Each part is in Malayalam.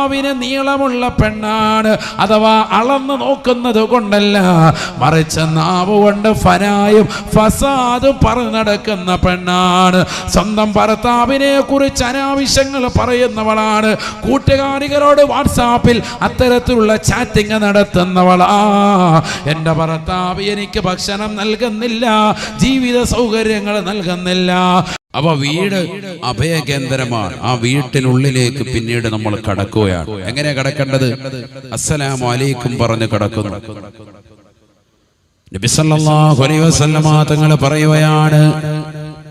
നാവിന് നീളമുള്ള പെണ്ണാണ്. അഥവാ അളന്ന് നോക്കുന്നത് കൊണ്ടല്ല, മറിച്ച് നാവ് കൊണ്ട് ഫനായും ഫസാദും പറഞ്ഞു നടക്കുന്ന പെണ്ണാണ്. സ്വന്തം ഭർത്താവിനെ കുറിച്ച് അനാവശ്യങ്ങൾ പറയുന്നവളാണ്. കൂട്ടുകാരികളോട് വാട്സാപ്പിൽ അത്തരത്തിലുള്ള ചാറ്റിംഗ് നടത്തുന്നവളാ. എൻ്റെ ഭർത്താവ് എനിക്ക് ഭക്ഷണം നൽകുന്നില്ല, ജീവിത സൗകര്യങ്ങൾ നൽകുന്നില്ല. അപ്പൊ വീട് അഭയകേന്ദ്രമാണ്. ആ വീട്ടിനുള്ളിലേക്ക് പിന്നീട് നമ്മൾ കടക്കുകയാണ്. എങ്ങനെയാ കടക്കേണ്ടത്? അസ്സലാമു അലൈക്കും പറഞ്ഞ് കടക്കുന്നു. നബി സല്ലല്ലാഹു അലൈഹി വസല്ലമ തങ്ങൾ പറയുകയാണ്,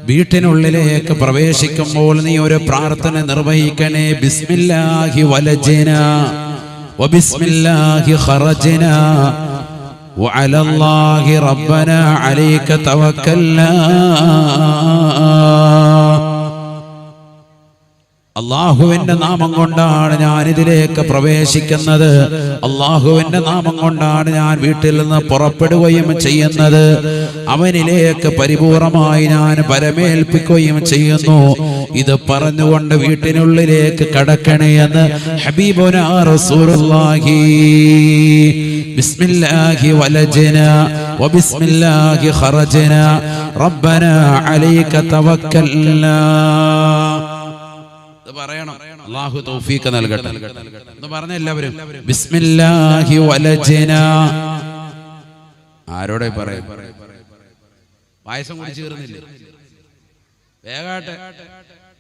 വീട്ടിനുള്ളിലേക്ക് പ്രവേശിക്കുമ്പോൾ നീ ഒരു പ്രാർത്ഥന നിർവഹിക്കണേ. ബിസ്മില്ലാഹി വലജ്നാ വബിസ്മില്ലാഹി ഖറജ്നാ വഅലല്ലാഹി റബ്ബനാ അലൈക തവക്കൽനാ. അള്ളാഹുവിന്റെ നാമം കൊണ്ടാണ് ഞാൻ ഇതിലേക്ക് പ്രവേശിക്കുന്നത്. അള്ളാഹുവിന്റെ നാമം കൊണ്ടാണ് ഞാൻ വീട്ടിൽ നിന്ന് പുറപ്പെടുകയും ചെയ്യുന്നത്. അവനിലേക്ക് പരിപൂർണമായി ഞാൻ പരമേൽപ്പിക്കുകയും ചെയ്യുന്നു. ഇത് പറഞ്ഞുകൊണ്ട് വീട്ടിനുള്ളിലേക്ക് കടക്കണേ എന്ന് ഹബീബുനാ റസൂലുള്ളാഹി. ബിസ്മില്ലാഹി വലജ്നാ വബിസ്മില്ലാഹി ഖറജ്നാ റബ്ബനാ അലൈക തവക്കൽനാ. പറയണം. അല്ലാഹു തൗഫീഖ് നൽകട്ടെ എന്ന് പറഞ്ഞ എല്ലാവരും ബിസ്മില്ലാഹി വലജ്നാ. ആരോടെ പറയും? പായസം കുടിച്ചു തീർന്നില്ലേ? വേഗാട്ടെ.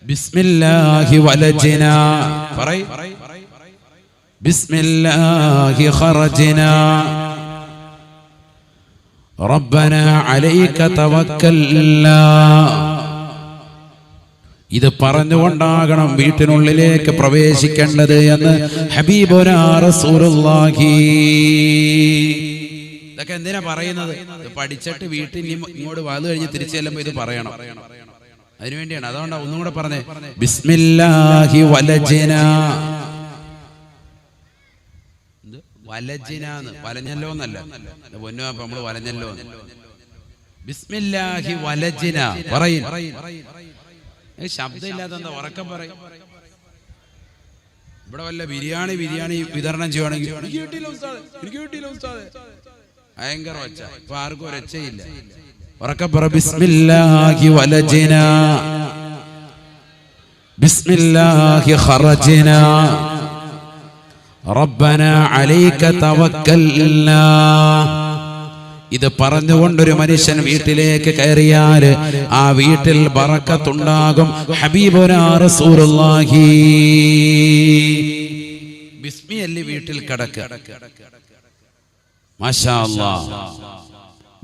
ബിസ്മില്ലാഹി വലജ്നാ പറയ്. ബിസ്മില്ലാഹി ഖറജ്നാ റബ്ബനാ അലൈക തവക്കൽനാ. ഇത് പറഞ്ഞുകൊണ്ടാകണം വീട്ടിനുള്ളിലേക്ക് പ്രവേശിക്കേണ്ടത് എന്ന് ഹബീബുനാ റസൂലുള്ളാഹി. ഇതൊക്കെ എന്തിനാ പറയുന്നത്? ഇത് പഠിച്ചിട്ട് വീട്ടിൽ ഇങ്ങോട്ട് വന്നു കഴിഞ്ഞ് തിരിച്ചു ചെല്ലുമ്പോൾ ഇത് പറയണം. അതിനുവേണ്ടിയാണ്. അതുകൊണ്ടാണ് ഒന്നും കൂടെ പറഞ്ഞേ, ബിസ്മില്ലാഹി വലജ്നാ. വലജ്നാന്ന് വലഞ്ഞല്ലോ എന്നല്ല, പൊന്നു നമ്മള് വലഞ്ഞല്ലോ. ബിസ്മില്ലാഹി വലജ്നാ പറയും. ശബ്ദമില്ലാത്ത എന്താ? ഉറക്കം പറയും. ഇവിടെ വല്ല ബിരിയാണി വിതരണം ചെയ്യുവാണെങ്കിൽ ഭയങ്കര ഒച്ച. ഇപ്പൊ ആർക്കും ഒരു ഒച്ചയില്ല. ഉറക്കം പറ. ബിസ്മില്ലാഹി വലജ്നാ ബിസ്മില്ലാഹി ഖറജ്നാ റബ്ബനാ അലൈക തവക്കൽനാ. ഇത് പറഞ്ഞുകൊണ്ടൊരു മനുഷ്യൻ വീട്ടിലേക്ക് കയറിയാൽ ആ വീട്ടിൽ ബറക്കത്തുണ്ടാകും. ഹബീബുനാ റസൂലുള്ളാഹി. ബിസ്മി അല്ലി വീട്ടിൽ കടക്കുക. മാഷാ അല്ലാഹ്.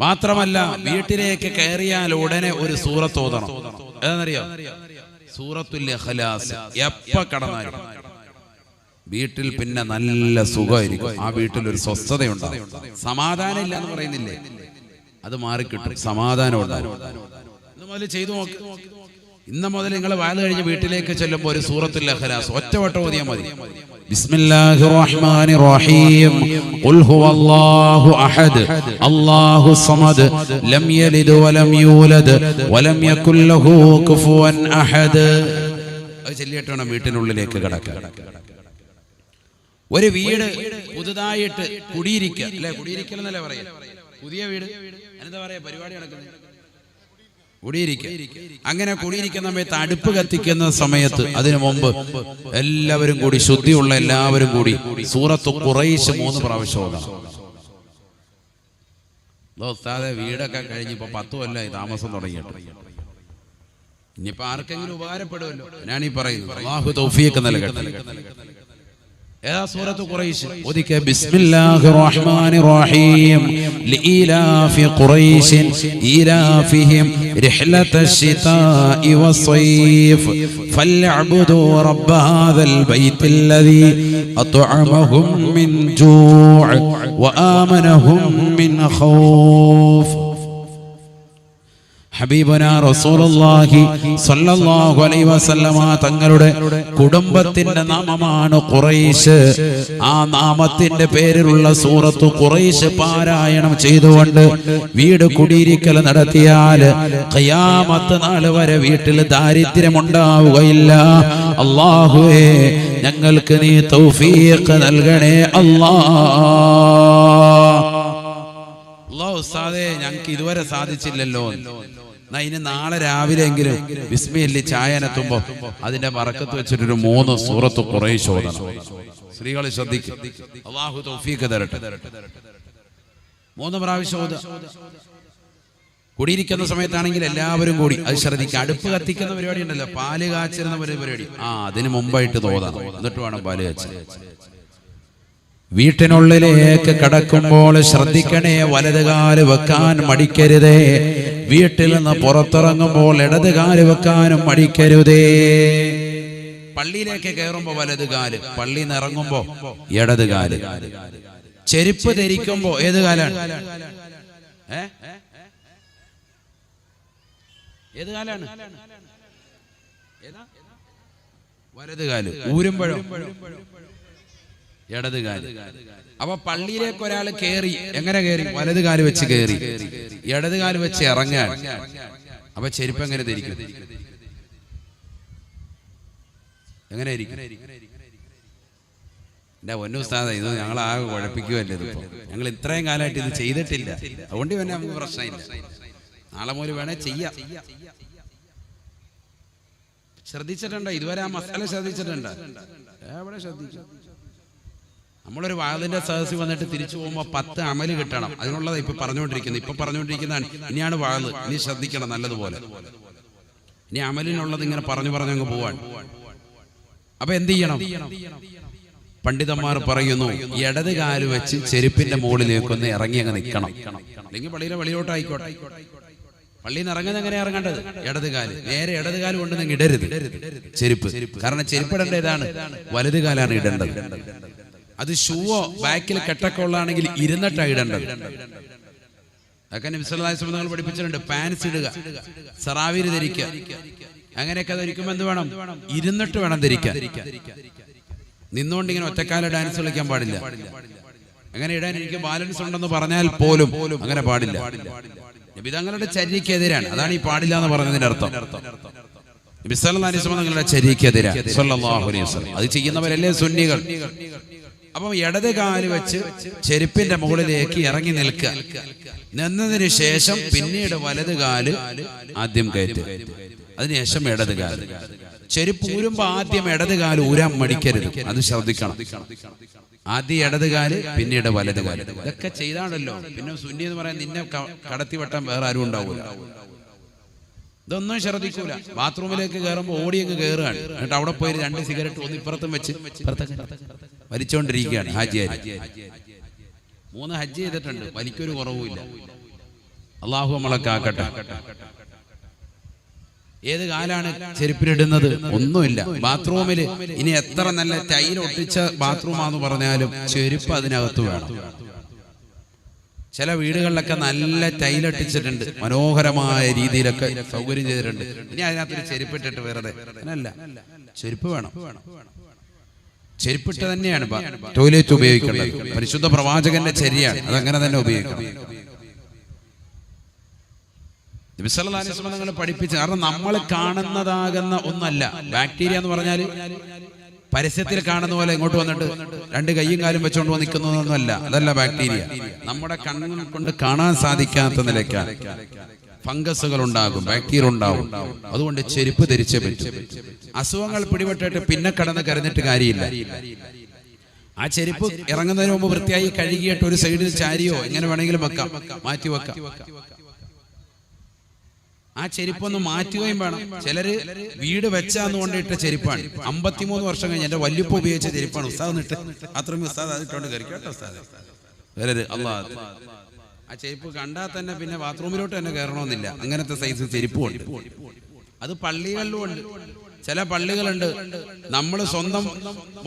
മാത്രമല്ല വീട്ടിലേക്ക് കയറിയാൽ ഉടനെ ഒരു സൂറത്ത് ഓതണം. ഏതാണെന്നറിയോ? സൂറത്തുൽ ഇഖ്ലാസ്. എപ്പ കടന്നാലും വീട്ടിൽ പിന്നെ നല്ല സുഖമായിരിക്കും. ആ വീട്ടിൽ ഒരു സ്വസ്ഥതയുണ്ടാകും. സമാധാനം ഇല്ല എന്ന് പറയുന്നില്ലേ, അത് മാറിക്കിട്ടും. സമാധാനം ഉണ്ടാകും. ഇന്ന് മുതൽ ചെയ്തു നോക്ക്. ഇന്ന് മുതൽ നിങ്ങൾ വാല് കഴിഞ്ഞ് വീട്ടിലേക്ക് ചെല്ലുമ്പോൾ ഒരു സൂറത്തുൽ ഇഖ്ലാസ് ഒറ്റവട്ടം ഓതിയാൽ മതി. ബിസ്മില്ലാഹിർ റഹ്മാനിർ റഹീം. ഖുൽ ഹുവല്ലാഹു അഹദ് അല്ലാഹു സമദ് ലം യലിദ് വലം യൂലദ് വലം യകുൽ ലഹു കുഫുവൻ അഹദ്. അത് ചൊല്ലിയിട്ട് വേണം വീട്ടിനുള്ളിലേക്ക് കടക്കാൻ. ഒരു വീട് പുതുതായിട്ട് കുടിയിരിക്കുക അല്ലെ? കുടിയിരിക്കൽ എന്നല്ലേ പറയാ? പുതിയ വീട് എന്താ പറയാ? പരിപാടി നടക്കുന്നത് കുടിയിരിക്കുക. അങ്ങനെ കുടിയിരിക്കുന്ന സമയത്ത് അടുപ്പ് കത്തിക്കുന്ന സമയത്ത് അതിനു മുമ്പ് എല്ലാവരും കൂടി, ശുദ്ധിയുള്ള എല്ലാവരും കൂടി സൂറത്തു ഖുറൈശ് 3 പ്രാവശ്യം ഓതാം. വീടൊക്കെ കഴിഞ്ഞിപ്പോ 10 കൊല്ലമായി താമസം തുടങ്ങിയിട്ട്. ഇനിയിപ്പോ ആർക്കെങ്കിലും ഉപകാരപ്പെടുമല്ലോ. ഞാനീ പറയുന്നു. അല്ലാഹു തൗഫീഖ് നൽകട്ടെ. سورة قريش وذكر بسم الله الرحمن الرحيم لإيلاف قريش إيلافهم رحلة الشتاء والصيف فليعبدوا رب هذا البيت الذي أطعمهم من جوع وآمنهم من خوف. ഹബീബുനാ റസൂലുള്ളാഹി സ്വല്ലല്ലാഹു അലൈഹി വസല്ലമ തങ്ങളുടെ കുടുംബത്തിന്റെ നാമമാണ് ഖുറൈശ്. ആ നാമത്തിന്റെ പേരിലുള്ള സൂറത്തു ഖുറൈശ് പാരായണം ചെയ്തുകൊണ്ട് വീട് കുടിയിരിക്കൽ നടത്തിയാൽ ഖിയാമത്ത് നാൾ വരെ വീട്ടിൽ ദാരിദ്ര്യം ഉണ്ടാവുകയില്ല. അല്ലാഹുവേ, ഞങ്ങൾക്ക് നീ തൗഫീഖ് നൽകണേ അല്ലാഹ്. ഉസ്താദേ ഞങ്ങൾക്ക് ഇതുവരെ സാധിച്ചില്ലല്ലോ. ഇനി നാളെ രാവിലെ എങ്കിലും ബിസ്മില്ലി ചായനെത്തുമ്പോ അതിന്റെ ബറക്കത്ത് വെച്ചിട്ടൊരു 3 സൂറത്ത് ഖുറൈശ് ഓതണം. സ്ത്രീകൾ ശ്രദ്ധിക്കും. അല്ലാഹു തൗഫീഖ് തരട്ടെ. 3 പ്രാവശ്യം ഓതുക. കുടിയിരിക്കുന്ന സമയത്താണെങ്കിൽ എല്ലാവരും കൂടി അത് ശ്രദ്ധിക്കുക. അടുപ്പ് കത്തിക്കുന്ന പരിപാടി ഉണ്ടല്ലോ, പാല് കാച്ചിരുന്ന പരിപാടി, അതിന് മുമ്പായിട്ട് തോന്നാം, എന്നിട്ട് വേണം പാല് കാച്ചാൻ. വീട്ടിനുള്ളിലേക്ക് കടക്കുമ്പോൾ ശ്രദ്ധിക്കണേ, വലതുകാല് വെക്കാൻ മടിക്കരുതേ. വീട്ടിൽ നിന്ന് പുറത്തിറങ്ങുമ്പോൾ ഇടതുകാല് വെക്കാനും മടിക്കരുതേ. പള്ളിയിലേക്ക് കയറുമ്പോ വലതുകാല്, പള്ളിയിൽ നിന്ന് ഇറങ്ങുമ്പോ ഇടതുകാല്. ചെരുപ്പ് ധരിക്കുമ്പോ ഏത് കാലാണ്? ഏത് കാലാണ്? വലതുകാല്. ഊരുമ്പോഴോ ഇടതുകാല്. അപ്പൊ പള്ളിയിലേക്ക് ഒരാൾ കയറി, എങ്ങനെ കയറി? വലതുകാല് വെച്ച് കയറി, ഇടതുകാല് വെച്ച് ഇറങ്ങാൻ. അപ്പൊ ചെരുപ്പ് എങ്ങനെ ധരിക്കും? എങ്ങനെ ഇരിക്കും? എന്റെ പൊന്നുസ്താദ, ഇത് ഞങ്ങളാകെ കുഴപ്പിക്കുമല്ലേ. ഇതിപ്പോ ഞങ്ങൾ ഇത്രയും കാലമായിട്ട് ഇത് ചെയ്തിട്ടില്ല, അതുകൊണ്ട് തന്നെ നമുക്ക് പ്രശ്നമില്ല. നാളെ മുതൽ വേണേ ചെയ്യാം. ശ്രദ്ധിച്ചിട്ടുണ്ടോ ഇതുവരെ? ആ മസാല ശ്രദ്ധിച്ചിട്ടുണ്ടോ? എവിടെ ശ്രദ്ധിച്ചു? നമ്മളൊരു വാതിന്റെ സദസ്സിൽ വന്നിട്ട് തിരിച്ചു പോകുമ്പോൾ 10 അമല് കിട്ടണം. അതിനുള്ളത് ഇപ്പൊ പറഞ്ഞുകൊണ്ടിരിക്കുന്നതാണ്. ഇനിയാണ് വാത്. ഇനി ശ്രദ്ധിക്കണം നല്ലതുപോലെ. ഇനി അമലിനുള്ളത് ഇങ്ങനെ പറഞ്ഞങ്ങ് പോവാൻ. അപ്പൊ എന്ത് ചെയ്യണം? പണ്ഡിതന്മാർ പറയുന്നു, ഇടത് കാല് വെച്ച് ചെരുപ്പിന്റെ മുകളിലേക്കൊന്ന് ഇറങ്ങി അങ്ങ് നിൽക്കണം. അല്ലെങ്കിൽ പള്ളിയിലെ വെളിയിലോട്ടായിക്കോട്ടെ. പള്ളിയിൽ നിന്ന് ഇറങ്ങുന്നത് എങ്ങനെയാ ഇറങ്ങേണ്ടത്? ഇടതുകാല്. നേരെ ഇടതുകാല് കൊണ്ട് നിങ്ങൾ ഇടരുത് ചെരുപ്പ്. കാരണം ചെരുപ്പ് ഇടേണ്ട ഏതാണ്? വലതുകാലാണ് ഇടേണ്ടത്. അത് ഷൂവോ ബാക്കിൽ കെട്ടൊക്കെ ഉള്ളതാണെങ്കിൽ ഇരുന്നിട്ടാണ് ഇടേണ്ടത്. അതൊക്കെ നബി സല്ലല്ലാഹു അലൈഹി വസല്ലം നിങ്ങൾ പഠിപ്പിച്ചിട്ടുണ്ട്. പാൻസ് ഇടുക, സറാവീർ ധരിക്കുക, അങ്ങനെയൊക്കെ ധരിക്കുമ്പോൾ എന്ത് വേണം? ഇരുന്നിട്ട് വേണം ധരിക്കാൻ. നിന്നുകൊണ്ട് ഇങ്ങനെ ഒറ്റക്കാല ഡാൻസ് കളിക്കാൻ പാടില്ല. അങ്ങനെ ഇടാൻ എനിക്ക് ബാലൻസ് ഉണ്ടെന്ന് പറഞ്ഞാൽ പോലും അങ്ങനെ പാടില്ല. നബി തങ്ങളുടെ ചര്യക്കെതിരാണ്. അതാണ് ഈ പാടില്ല എന്ന് പറഞ്ഞതിന്റെ അർത്ഥം. നബി സല്ലല്ലാഹു അലൈഹി വസല്ലം തങ്ങളുടെ ചര്യക്കെതിരാണ് സല്ലല്ലാഹു അലൈഹി വസല്ലം. അത് ചെയ്യുന്നവരല്ലേ സുന്നികൾ. അപ്പം ഇടത് കാല് വെച്ച് ചെരുപ്പിന്റെ മുകളിലേക്ക് ഇറങ്ങി നിൽക്കുക. നിന്നതിന് ശേഷം പിന്നീട് വലത് കാല് ആദ്യം കയറ്റുക, അതിനുശേഷം ഇടത് കാല്. ചെരുപ്പ് ഊരുമ്പോ ആദ്യം ഇടത് കാല് ഊരാൻ മടിക്കരുത്, അത് ശ്രദ്ധിക്കണം. ആദ്യം ഇടത് കാല്, പിന്നീട് വലത് കാല്. ഇതൊക്കെ ചെയ്താണല്ലോ പിന്നെ സുന്നി എന്ന് പറയാൻ നിന്നെ കടത്തി വെട്ടാൻ വേറെ ആരും ഉണ്ടാവൂല. ഇതൊന്നും ശ്രദ്ധിക്കൂല. ബാത്റൂമിലേക്ക് കയറുമ്പോ ഓടിയങ്ങ് കയറുകയാണ്. എന്നിട്ട് അവിടെ പോയി 2 സിഗരറ്റ് ഒന്ന് ഇപ്പുറത്തും വെച്ച് വലിച്ചോണ്ടിരിക്കുകയാണ്. ഹാജിയാരി 3 ഹജ്ജ് ചെയ്തിട്ടുണ്ട്, വലിക്കൊരു കുറവുമില്ല. അള്ളാഹു നമ്മളെ കാക്കട്ടെ. ഏത് കാലാണ് ചെരുപ്പിലിടുന്നത്? ഒന്നുമില്ല. ബാത്റൂമിൽ ഇനി എത്ര നല്ല ടൈൽ ഒട്ടിച്ച ബാത്റൂമാന്ന് പറഞ്ഞാലും ചെരുപ്പ് അതിനകത്ത് വേണം. ചില വീടുകളിലൊക്കെ നല്ല ടൈലൊട്ടിച്ചിട്ടുണ്ട്, മനോഹരമായ രീതിയിലൊക്കെ സൗകര്യം ചെയ്തിട്ടുണ്ട്. ഇനി അതിനകത്തൊരു ചെരുപ്പിട്ടിട്ട് വെറുതെ അല്ല, ചെരുപ്പ് വേണം. ചെരുപ്പിട്ട് തന്നെയാണ് ടോയ്ലറ്റ് ഉപയോഗിക്കേണ്ടത്. പരിശുദ്ധ പ്രവാചകന്റെ ചര്യയാണ്, അതങ്ങനെ തന്നെ ഉപയോഗിക്കണം. നബി സല്ലല്ലാഹു അലൈഹി വസല്ലം നിങ്ങൾ പഠിപ്പിച്ചു. കാരണം നമ്മൾ കാണുന്നതാകുന്ന ഒന്നല്ല ബാക്ടീരിയ എന്ന് പറഞ്ഞാൽ. പരസ്യത്തിൽ കാണുന്ന പോലെ ഇങ്ങോട്ട് വന്നിട്ട് 2 കൈയും കാലും വെച്ചുകൊണ്ട് നിൽക്കുന്നതൊന്നുമല്ല. അതല്ല ബാക്ടീരിയ. നമ്മുടെ കണ്ണുകൾ കൊണ്ട് കാണാൻ സാധിക്കാത്ത നിലയ്ക്കാണ് ഫംഗസുകൾ ഉണ്ടാകും, ബാക്ടീരിയ ഉണ്ടാകും. അതുകൊണ്ട് ചെരുപ്പ് ധരിച്ചേ പറ്റും. അസുഖങ്ങൾ പിടിപെട്ടിട്ട് പിന്നെ കടന്ന് കരഞ്ഞിട്ട് കാര്യമില്ല. ആ ചെരുപ്പ് ഇറങ്ങുന്നതിന് മുമ്പ് വൃത്തിയായി കഴുകിയിട്ട് ഒരു സൈഡിൽ ചാരിയോ എങ്ങനെ വേണമെങ്കിലും വെക്കാം, മാറ്റി വെക്കാം. ആ ചെരുപ്പൊന്ന് മാറ്റുകയും വേണം. ചിലര് വീട് വെച്ചാന്ന് കൊണ്ടിട്ട ചെരുപ്പാണ്. 53 വർഷം കഴിഞ്ഞ് എന്റെ വല്യപ്പ ഉപയോഗിച്ച ചെരുപ്പാണ്. ഉസ്താദ് ഇട്ട് അത്രയും ഉസ്താദ് അതിട്ടോണ്ട് കയറിക്കോട്ടെ ഉസ്താദ്. അള്ളാഹ് ആ ചെരുപ്പ് കണ്ടാൽ തന്നെ പിന്നെ ബാത്റൂമിലോട്ട് തന്നെ കയറണമെന്നില്ല. അങ്ങനത്തെ സൈസ് ചെരുപ്പുണ്ട്. അത് പള്ളികളിലും ഉണ്ട്. ചില പള്ളികളുണ്ട് നമ്മൾ സ്വന്തം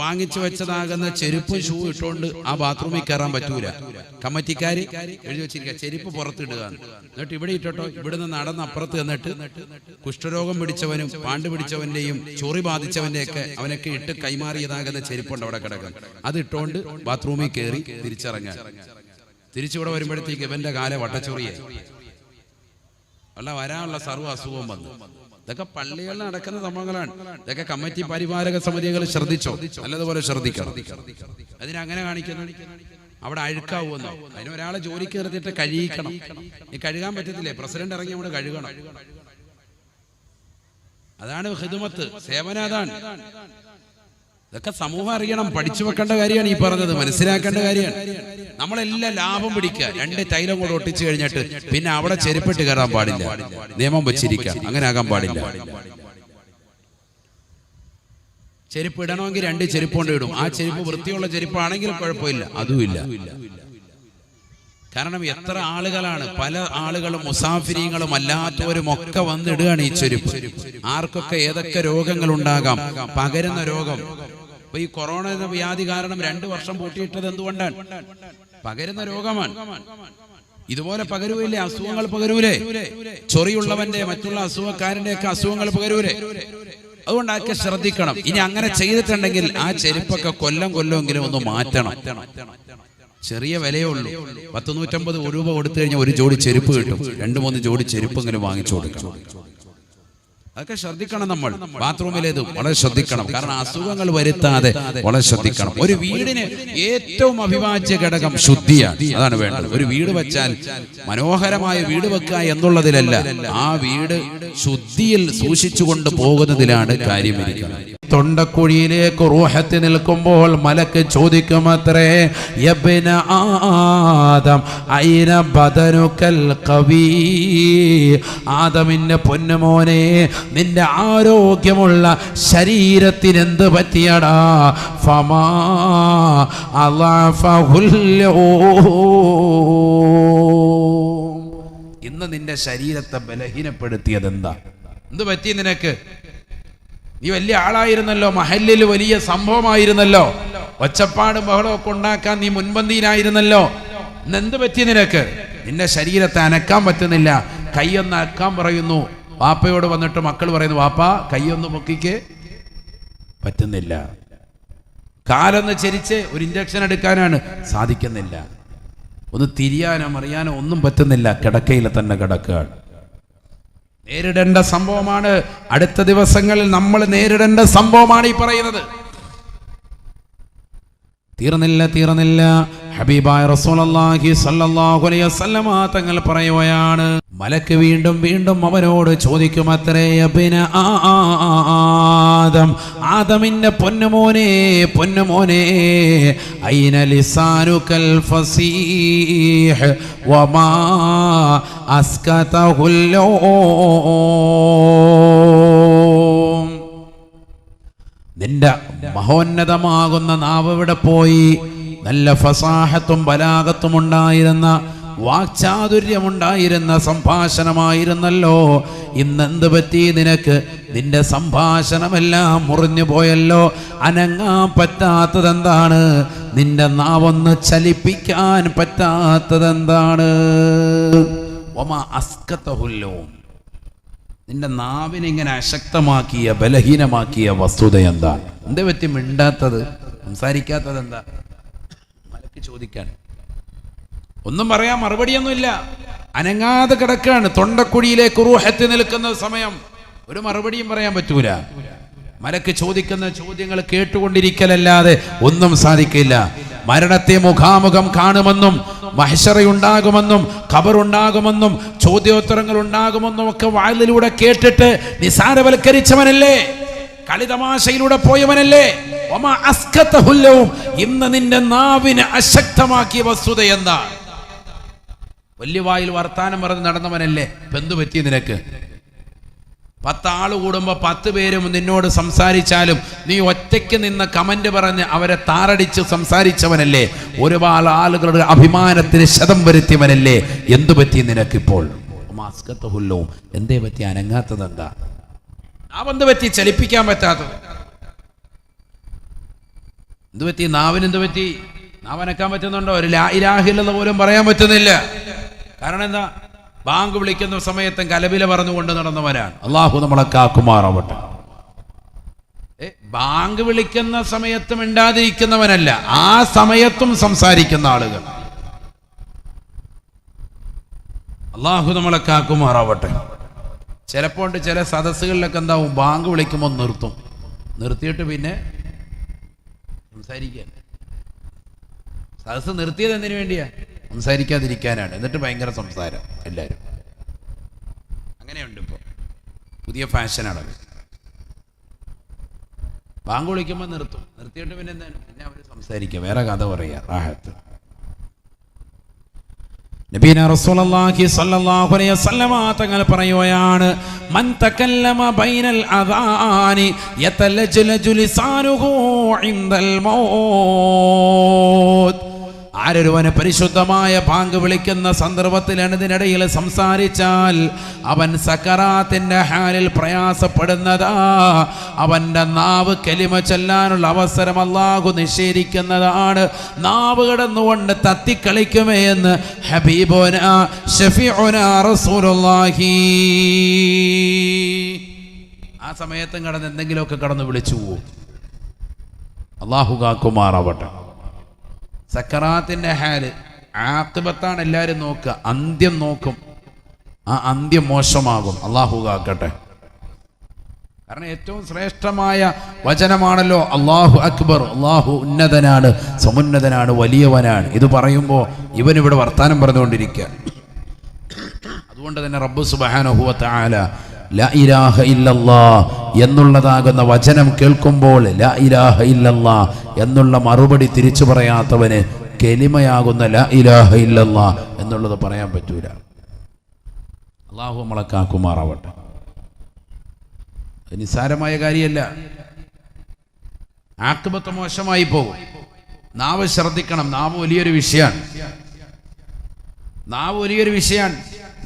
വാങ്ങിച്ചു വെച്ചതാകുന്ന ചെരുപ്പും ഷൂ ഇട്ടുകൊണ്ട് ആ ബാത്റൂമിൽ കയറാൻ പറ്റൂല. കമ്മിറ്റിക്കാർ എഴുതി വെച്ചിരിക്കുക ചെരുപ്പ് പുറത്തിടുക. എന്നിട്ട് ഇവിടെ ഇട്ടോ, ഇവിടുന്ന് നടന്ന് അപ്പുറത്ത് എന്നിട്ട് കുഷ്ഠരോഗം പിടിച്ചവനും പാണ്ട് പിടിച്ചവന്റെയും ചൊറി ബാധിച്ചവന്റെയൊക്കെ അവനൊക്കെ ഇട്ട് കൈമാറിയതാകുന്ന ചെരുപ്പുണ്ട് അവിടെ കിടക്കാൻ. അത് ഇട്ടുകൊണ്ട് ബാത്റൂമിൽ കയറി തിരിച്ചിറങ്ങാൻ. തിരിച്ചിവിടെ വരുമ്പോഴത്തേക്ക് ഇവന്റെ കാല വട്ടച്ചൊറിയെ അല്ല വരാനുള്ള സർവ്വ അസുഖവും വന്നു. ഇതൊക്കെ പള്ളികളിൽ നടക്കുന്ന സംഭവങ്ങളാണ്. ഇതൊക്കെ കമ്മിറ്റി പരിപാലക സമിതികൾ ശ്രദ്ധിച്ചോ, നല്ലതുപോലെ ശ്രദ്ധിക്കണം. അതിനങ്ങനെ കാണിക്കുന്നു. അവിടെ അഴുക്കാവുമെന്നോ? അതിന് ഒരാളെ ജോലിക്ക് നിർത്തിയിട്ട് കഴിയിക്കണം. ഈ കഴുകാൻ പറ്റത്തില്ലേ? പ്രസിഡന്റ് ഇറങ്ങി അവിടെ കഴുകണം. അതാണ് ഖിദ്മത്ത്, സേവനം. അതാണ്. ഇതൊക്കെ സമൂഹം അറിയണം, പഠിച്ചു വെക്കേണ്ട കാര്യമാണ് ഈ പറഞ്ഞത്, മനസ്സിലാക്കേണ്ട കാര്യമാണ്. നമ്മളെല്ലാം ലാഭം പിടിക്കുക. 2 തൈലം കൂടെ ഒട്ടിച്ചു കഴിഞ്ഞിട്ട് പിന്നെ അവിടെ ചെരുപ്പിട്ട് കയറാൻ പാടില്ല, നിയമം വെച്ചിരിക്കാം. അങ്ങനെ ആകാൻ പാടില്ല. ചെരുപ്പ് ഇടണമെങ്കിൽ 2 ചെരുപ്പ് കൊണ്ട് ഇടും. ആ ചെരുപ്പ് വൃത്തിയുള്ള ചെരുപ്പാണെങ്കിൽ കുഴപ്പമില്ല, അതുമില്ല. കാരണം എത്ര ആളുകളാണ്, പല ആളുകളും മുസാഫിരീങ്ങളും അല്ലാത്തവരും ഒക്കെ വന്നിടുകയാണ് ഈ ചെരുപ്പ്. ആർക്കൊക്കെ ഏതൊക്കെ രോഗങ്ങൾ ഉണ്ടാകാം, പകരുന്ന രോഗം. അപ്പൊ ഈ കൊറോണ എന്ന വ്യാധി കാരണം 2 വർഷം പൂട്ടിയിട്ടത് എന്തുകൊണ്ടാണ്? പകരുന്ന രോഗമാണ്. ഇതുപോലെ പകരൂല്ലേ? അസുഖങ്ങൾ പകരൂലേ? ചൊറിയുള്ളവന്റെ മറ്റുള്ള അസുഖക്കാരന്റെ ഒക്കെ അസുഖങ്ങൾ പകരൂലേ? അതുകൊണ്ടൊക്കെ ശ്രദ്ധിക്കണം. ഇനി അങ്ങനെ ചെയ്തിട്ടുണ്ടെങ്കിൽ ആ ചെരുപ്പൊക്കെ കൊല്ലെങ്കിലും ഒന്ന് മാറ്റണം. ചെറിയ വിലയേ ഉള്ളൂ. 150 രൂപ കൊടുത്തു കഴിഞ്ഞാൽ 1 ജോഡി ചെരുപ്പ് കിട്ടും. 2-3 ജോഡി ചെരുപ്പെങ്കിലും വാങ്ങിച്ചു കൊടുക്കണം. അതൊക്കെ ശ്രദ്ധിക്കണം. നമ്മൾ ബാത്റൂമിലേതും വളരെ ശ്രദ്ധിക്കണം. കാരണം അസുഖങ്ങൾ വരുത്താതെ വളരെ ശ്രദ്ധിക്കണം. ഒരു വീടിന് ഏറ്റവും അവിഭാജ്യ ഘടകം ശുദ്ധിയാണ്. അതാണ് വേണ്ടത്. ഒരു വീട് വെച്ചാൽ മനോഹരമായ വീട് വെക്കുക എന്നുള്ളതിലല്ല, ആ വീട് ശുദ്ധിയിൽ സൂക്ഷിച്ചുകൊണ്ട് പോകുന്നതിലാണ് കാര്യമിരിക്കുന്നത്. തൊണ്ടക്കുഴിയിലേക്ക് റൂഹത്ത് നിൽക്കുമ്പോൾ മലക്ക് ചോദിക്കുമത്രേ, യബ്ന ആദം ഐന ബദനുകൽ ഖവീ. ആദമിന്റെ പൊന്നുമോനെ, നിന്റെ ആരോഗ്യമുള്ള ശരീരത്തിന് എന്ത് പറ്റിയടാ? ഫമാ അളഫഹുൽ ഇന്ന് നിന്റെ ശരീരത്തെ ബലഹീനപ്പെടുത്തിയത് എന്താ? എന്ത് പറ്റി നിനക്ക്? നീ വലിയ ആളായിരുന്നല്ലോ, മഹല്ലിൽ വലിയ സംഭവമായിരുന്നല്ലോ, ഒച്ചപ്പാടും ബഹളമൊക്കെ ഉണ്ടാക്കാൻ നീ മുൻപന്തിയിലായിരുന്നല്ലോ. എന്ത് പറ്റി നിനക്ക്? നിന്റെ ശരീരത്തെ അനക്കാൻ പറ്റുന്നില്ല. കൈയൊന്ന് അനക്കാൻ പറയുന്നു. വാപ്പയോട് വന്നിട്ട് മക്കൾ പറയുന്നു, വാപ്പ കൈയൊന്ന് പൊക്കിക്ക്, പറ്റുന്നില്ല. കാലൊന്ന് ചരിച്ച് ഒരു ഇഞ്ചക്ഷൻ എടുക്കാനാണ്, സാധിക്കുന്നില്ല. ഒന്ന് തിരിയാനോ മറിയാനോ ഒന്നും പറ്റുന്നില്ല. കിടക്കയിൽ തന്നെ കിടക്കുകയാണ്. നേരിടേണ്ട സംഭവമാണ്. അടുത്ത ദിവസങ്ങളിൽ നമ്മൾ നേരിടേണ്ട സംഭവമാണ് ഈ പറയുന്നത്. തീർന്നില്ല. ഹബീബായ റസൂലുള്ളാഹി സ്വല്ലല്ലാഹു അലൈഹി വസല്ലമ തങ്ങൾ പറയുകയാണ്, മലക്ക് വീണ്ടും അവനോട് ചോദിക്കുമത്രേ, യബ്ന ആദം, ആദമിന്റെ പൊന്നുമോനെ, ഐന ലിസാനുകൽ ഫസീഹ് വമാ അസ്കതഹുൽ നിന്റെ മഹോന്നതമാകുന്ന നാവ് എവിടെ പോയി? നല്ല ഫസാഹത്തും ബലാഗത്തും ഉണ്ടായിരുന്ന, വാക്ചാതുര്യമുണ്ടായിരുന്ന സംഭാഷണമായിരുന്നല്ലോ. ഇന്നെന്ത് പറ്റി നിനക്ക്? നിന്റെ സംഭാഷണമെല്ലാം മുറിഞ്ഞു പോയല്ലോ. അനങ്ങാൻ പറ്റാത്തതെന്താണ്? നിന്റെ നാവൊന്ന് ചലിപ്പിക്കാൻ പറ്റാത്തതെന്താണ്? വമാ അസ്കതഹുല്ലോ, നിന്റെ നാവിനെ ഇങ്ങനെ അശക്തമാക്കിയ, ബലഹീനമാക്കിയ വസ്തുത എന്താണ്? എന്തേ പറ്റി മിണ്ടാത്തത്, സംസാരിക്കാത്തത് എന്താ? മലക്ക് ചോദിക്കാൻ ഒന്നും പറയാൻ മറുപടിയൊന്നുമില്ല. അനങ്ങാതെ കിടക്കാണ്. തൊണ്ടക്കുഴിയിലേക്ക് റൂഹത്ത് നിൽക്കുന്ന സമയം ഒരു മറുപടിയും പറയാൻ പറ്റൂല. മലക്ക് ചോദിക്കുന്ന ചോദ്യങ്ങൾ കേട്ടുകൊണ്ടിരിക്കലല്ലാതെ ഒന്നും സാധിക്കില്ല. മരണത്തെ മുഖാമുഖം കാണുമെന്നും, മഹ്ശറയുണ്ടാകുമെന്നും, ഖബറുണ്ടാകുമെന്നും, ചോദ്യോത്തരങ്ങൾ ഉണ്ടാകുമെന്നും ഒക്കെ വായിലൂടെ കേട്ടിട്ട് നിസാരവൽക്കരിച്ചവനല്ലേ? കളിതമാശയിലൂടെ പോയവനല്ലേ? ഇന്ന് നിന്റെ നാവിനെ അശക്തമാക്കിയ വസ്തുത എന്താ? വലിയ വായിൽ വർത്താനം പറഞ്ഞ് നടന്നവനല്ലേ? എന്തു പറ്റി നിനക്ക്? 10 ആള് കൂടുമ്പോ 10 പേരും നിന്നോട് സംസാരിച്ചാലും നീ ഒറ്റയ്ക്ക് നിന്ന് കമന്റ് പറഞ്ഞ് അവരെ താറടിച്ച് സംസാരിച്ചവനല്ലേ? ഒരുപാട് ആളുകളുടെ അഭിമാനത്തിന് ക്ഷതം വരുത്തിയവനല്ലേ? എന്തു പറ്റി നിനക്കിപ്പോൾ? എന്തേ പറ്റി അനങ്ങാത്തത്? എന്താ നാവെന്ത് പറ്റി ചലിപ്പിക്കാൻ പറ്റാത്തത്? എന്ത് പറ്റി നാവിന്? എന്ത് പറ്റി? നാവനക്കാൻ പറ്റുന്നുണ്ടോ? ഒരു ലാ ഇലാഹ ഇല്ലല്ലാഹ് പോലും പറയാൻ പറ്റുന്നില്ല. കാരണം എന്താ? ബാങ്ക് വിളിക്കുന്ന സമയത്തും കലബില പറഞ്ഞുകൊണ്ട് നടന്നവരാണ്. അള്ളാഹു നമ്മളെ കാക്കുമാറാവട്ടെ. ബാങ്ക് വിളിക്കുന്ന സമയത്തും മിണ്ടാതിരിക്കുന്നവനല്ല, ആ സമയത്തും സംസാരിക്കുന്ന ആളുകൾ. അള്ളാഹു നമ്മളെ കാക്കുമാറാവട്ടെ. ചിലപ്പോൾ ചില സദസ്സുകളിലൊക്കെ എന്താവും, ബാങ്ക് വിളിക്കുമ്പോൾ നിർത്തിയിട്ട് പിന്നെ സംസാരിക്കാൻ. സദസ്സ് നിർത്തിയത് എന്തിനു വേണ്ടിയാ? സംസാരിക്കാതിരിക്കാനാണ്. എന്നിട്ട് ഭയങ്കര സംസാരം എല്ലാവരും. അങ്ങനെയുണ്ട് ഇപ്പോൾ, പുതിയ ഫാഷനാണ്. ബാങ്ക് വിളിക്കുമ്പോൾ നിർത്തിയിട്ട് പിന്നെ എന്താണ്, പിന്നെ അവർ സംസാരിക്കുക, വേറെ കഥ പറയുക, റാഹത്ത്. നബീന റസൂലുള്ളാഹി സ്വല്ലല്ലാഹു അലൈഹി വസല്ലം തങ്ങൾ പറയുകയാണ്, മൻ തകല്ലമ ബൈനൽ അദാനി യതലജ്ലജു ലിസാനുഹു ഇൻദൽ മൗത്ത്. ആരൊരുവന് പരിശുദ്ധമായ ബാങ്ക് വിളിക്കുന്ന സന്ദർഭത്തിൽ അതിനിടയിൽ സംസാരിച്ചാൽ അവൻ സക്കറാത്തിന്റെ ഹാലിൽ പ്രയാസപ്പെടുന്നതാ. അവന്റെ നാവ് കലിമ ചൊല്ലാനുള്ള അവസരം അല്ലാഹു നിഷേധിക്കുന്നതാണ്. നാവ് കിടന്നുകൊണ്ട് തത്തിക്കളിക്കുമേ എന്ന് ഹബീബുനാ ശഫീഉനാ റസൂലുള്ളാഹി. ആ സമയത്തും കടന്ന് എന്തെങ്കിലുമൊക്കെ കടന്ന് വിളിച്ചു പോകും. അല്ലാഹു കാക്കുമാറാവട്ടെ. സക്കറാത്തിന്റെ ഹാല് ആഖിബത്താണ് എല്ലാവരും നോക്കുക, അന്ത്യം നോക്കും. ആ അന്ത്യം മോശമാകും. അല്ലാഹു കാക്കട്ടെ. കാരണം ഏറ്റവും ശ്രേഷ്ഠമായ വചനമാണല്ലോ അല്ലാഹു അക്ബർ. അല്ലാഹു ഉന്നതനാണ്, സമുന്നതനാണ്, വലിയവനാണ്. ഇത് പറയുമ്പോൾ ഇവനിവിടെ വർത്താനം പറഞ്ഞുകൊണ്ടിരിക്കുക. അതുകൊണ്ട് തന്നെ റബ്ബ് സുബ്ഹാനഹു വ തആല ലാ ഇലാഹ ഇല്ലല്ലാഹ് എന്നുള്ളതാകുന്ന വചനം കേൾക്കുമ്പോൾ ലാ ഇലാഹ ഇല്ലല്ലാഹ് എന്നുള്ള മറുപടി തിരിച്ചു പറയാത്തവന് കെലിമയാകുന്ന ലാ ഇലാഹ ഇല്ലല്ലാഹ് എന്നുള്ളത് പറയാൻ പറ്റൂല. അല്ലാഹു നമ്മളെ കാക്കുമാറാവട്ടെ. നിസ്സാരമായ കാര്യമല്ല. ആഖിബത്ത് മോശമായി പോകും. നാവ് ശ്രദ്ധിക്കണം. നാവ് വലിയൊരു വിഷയമാണ്.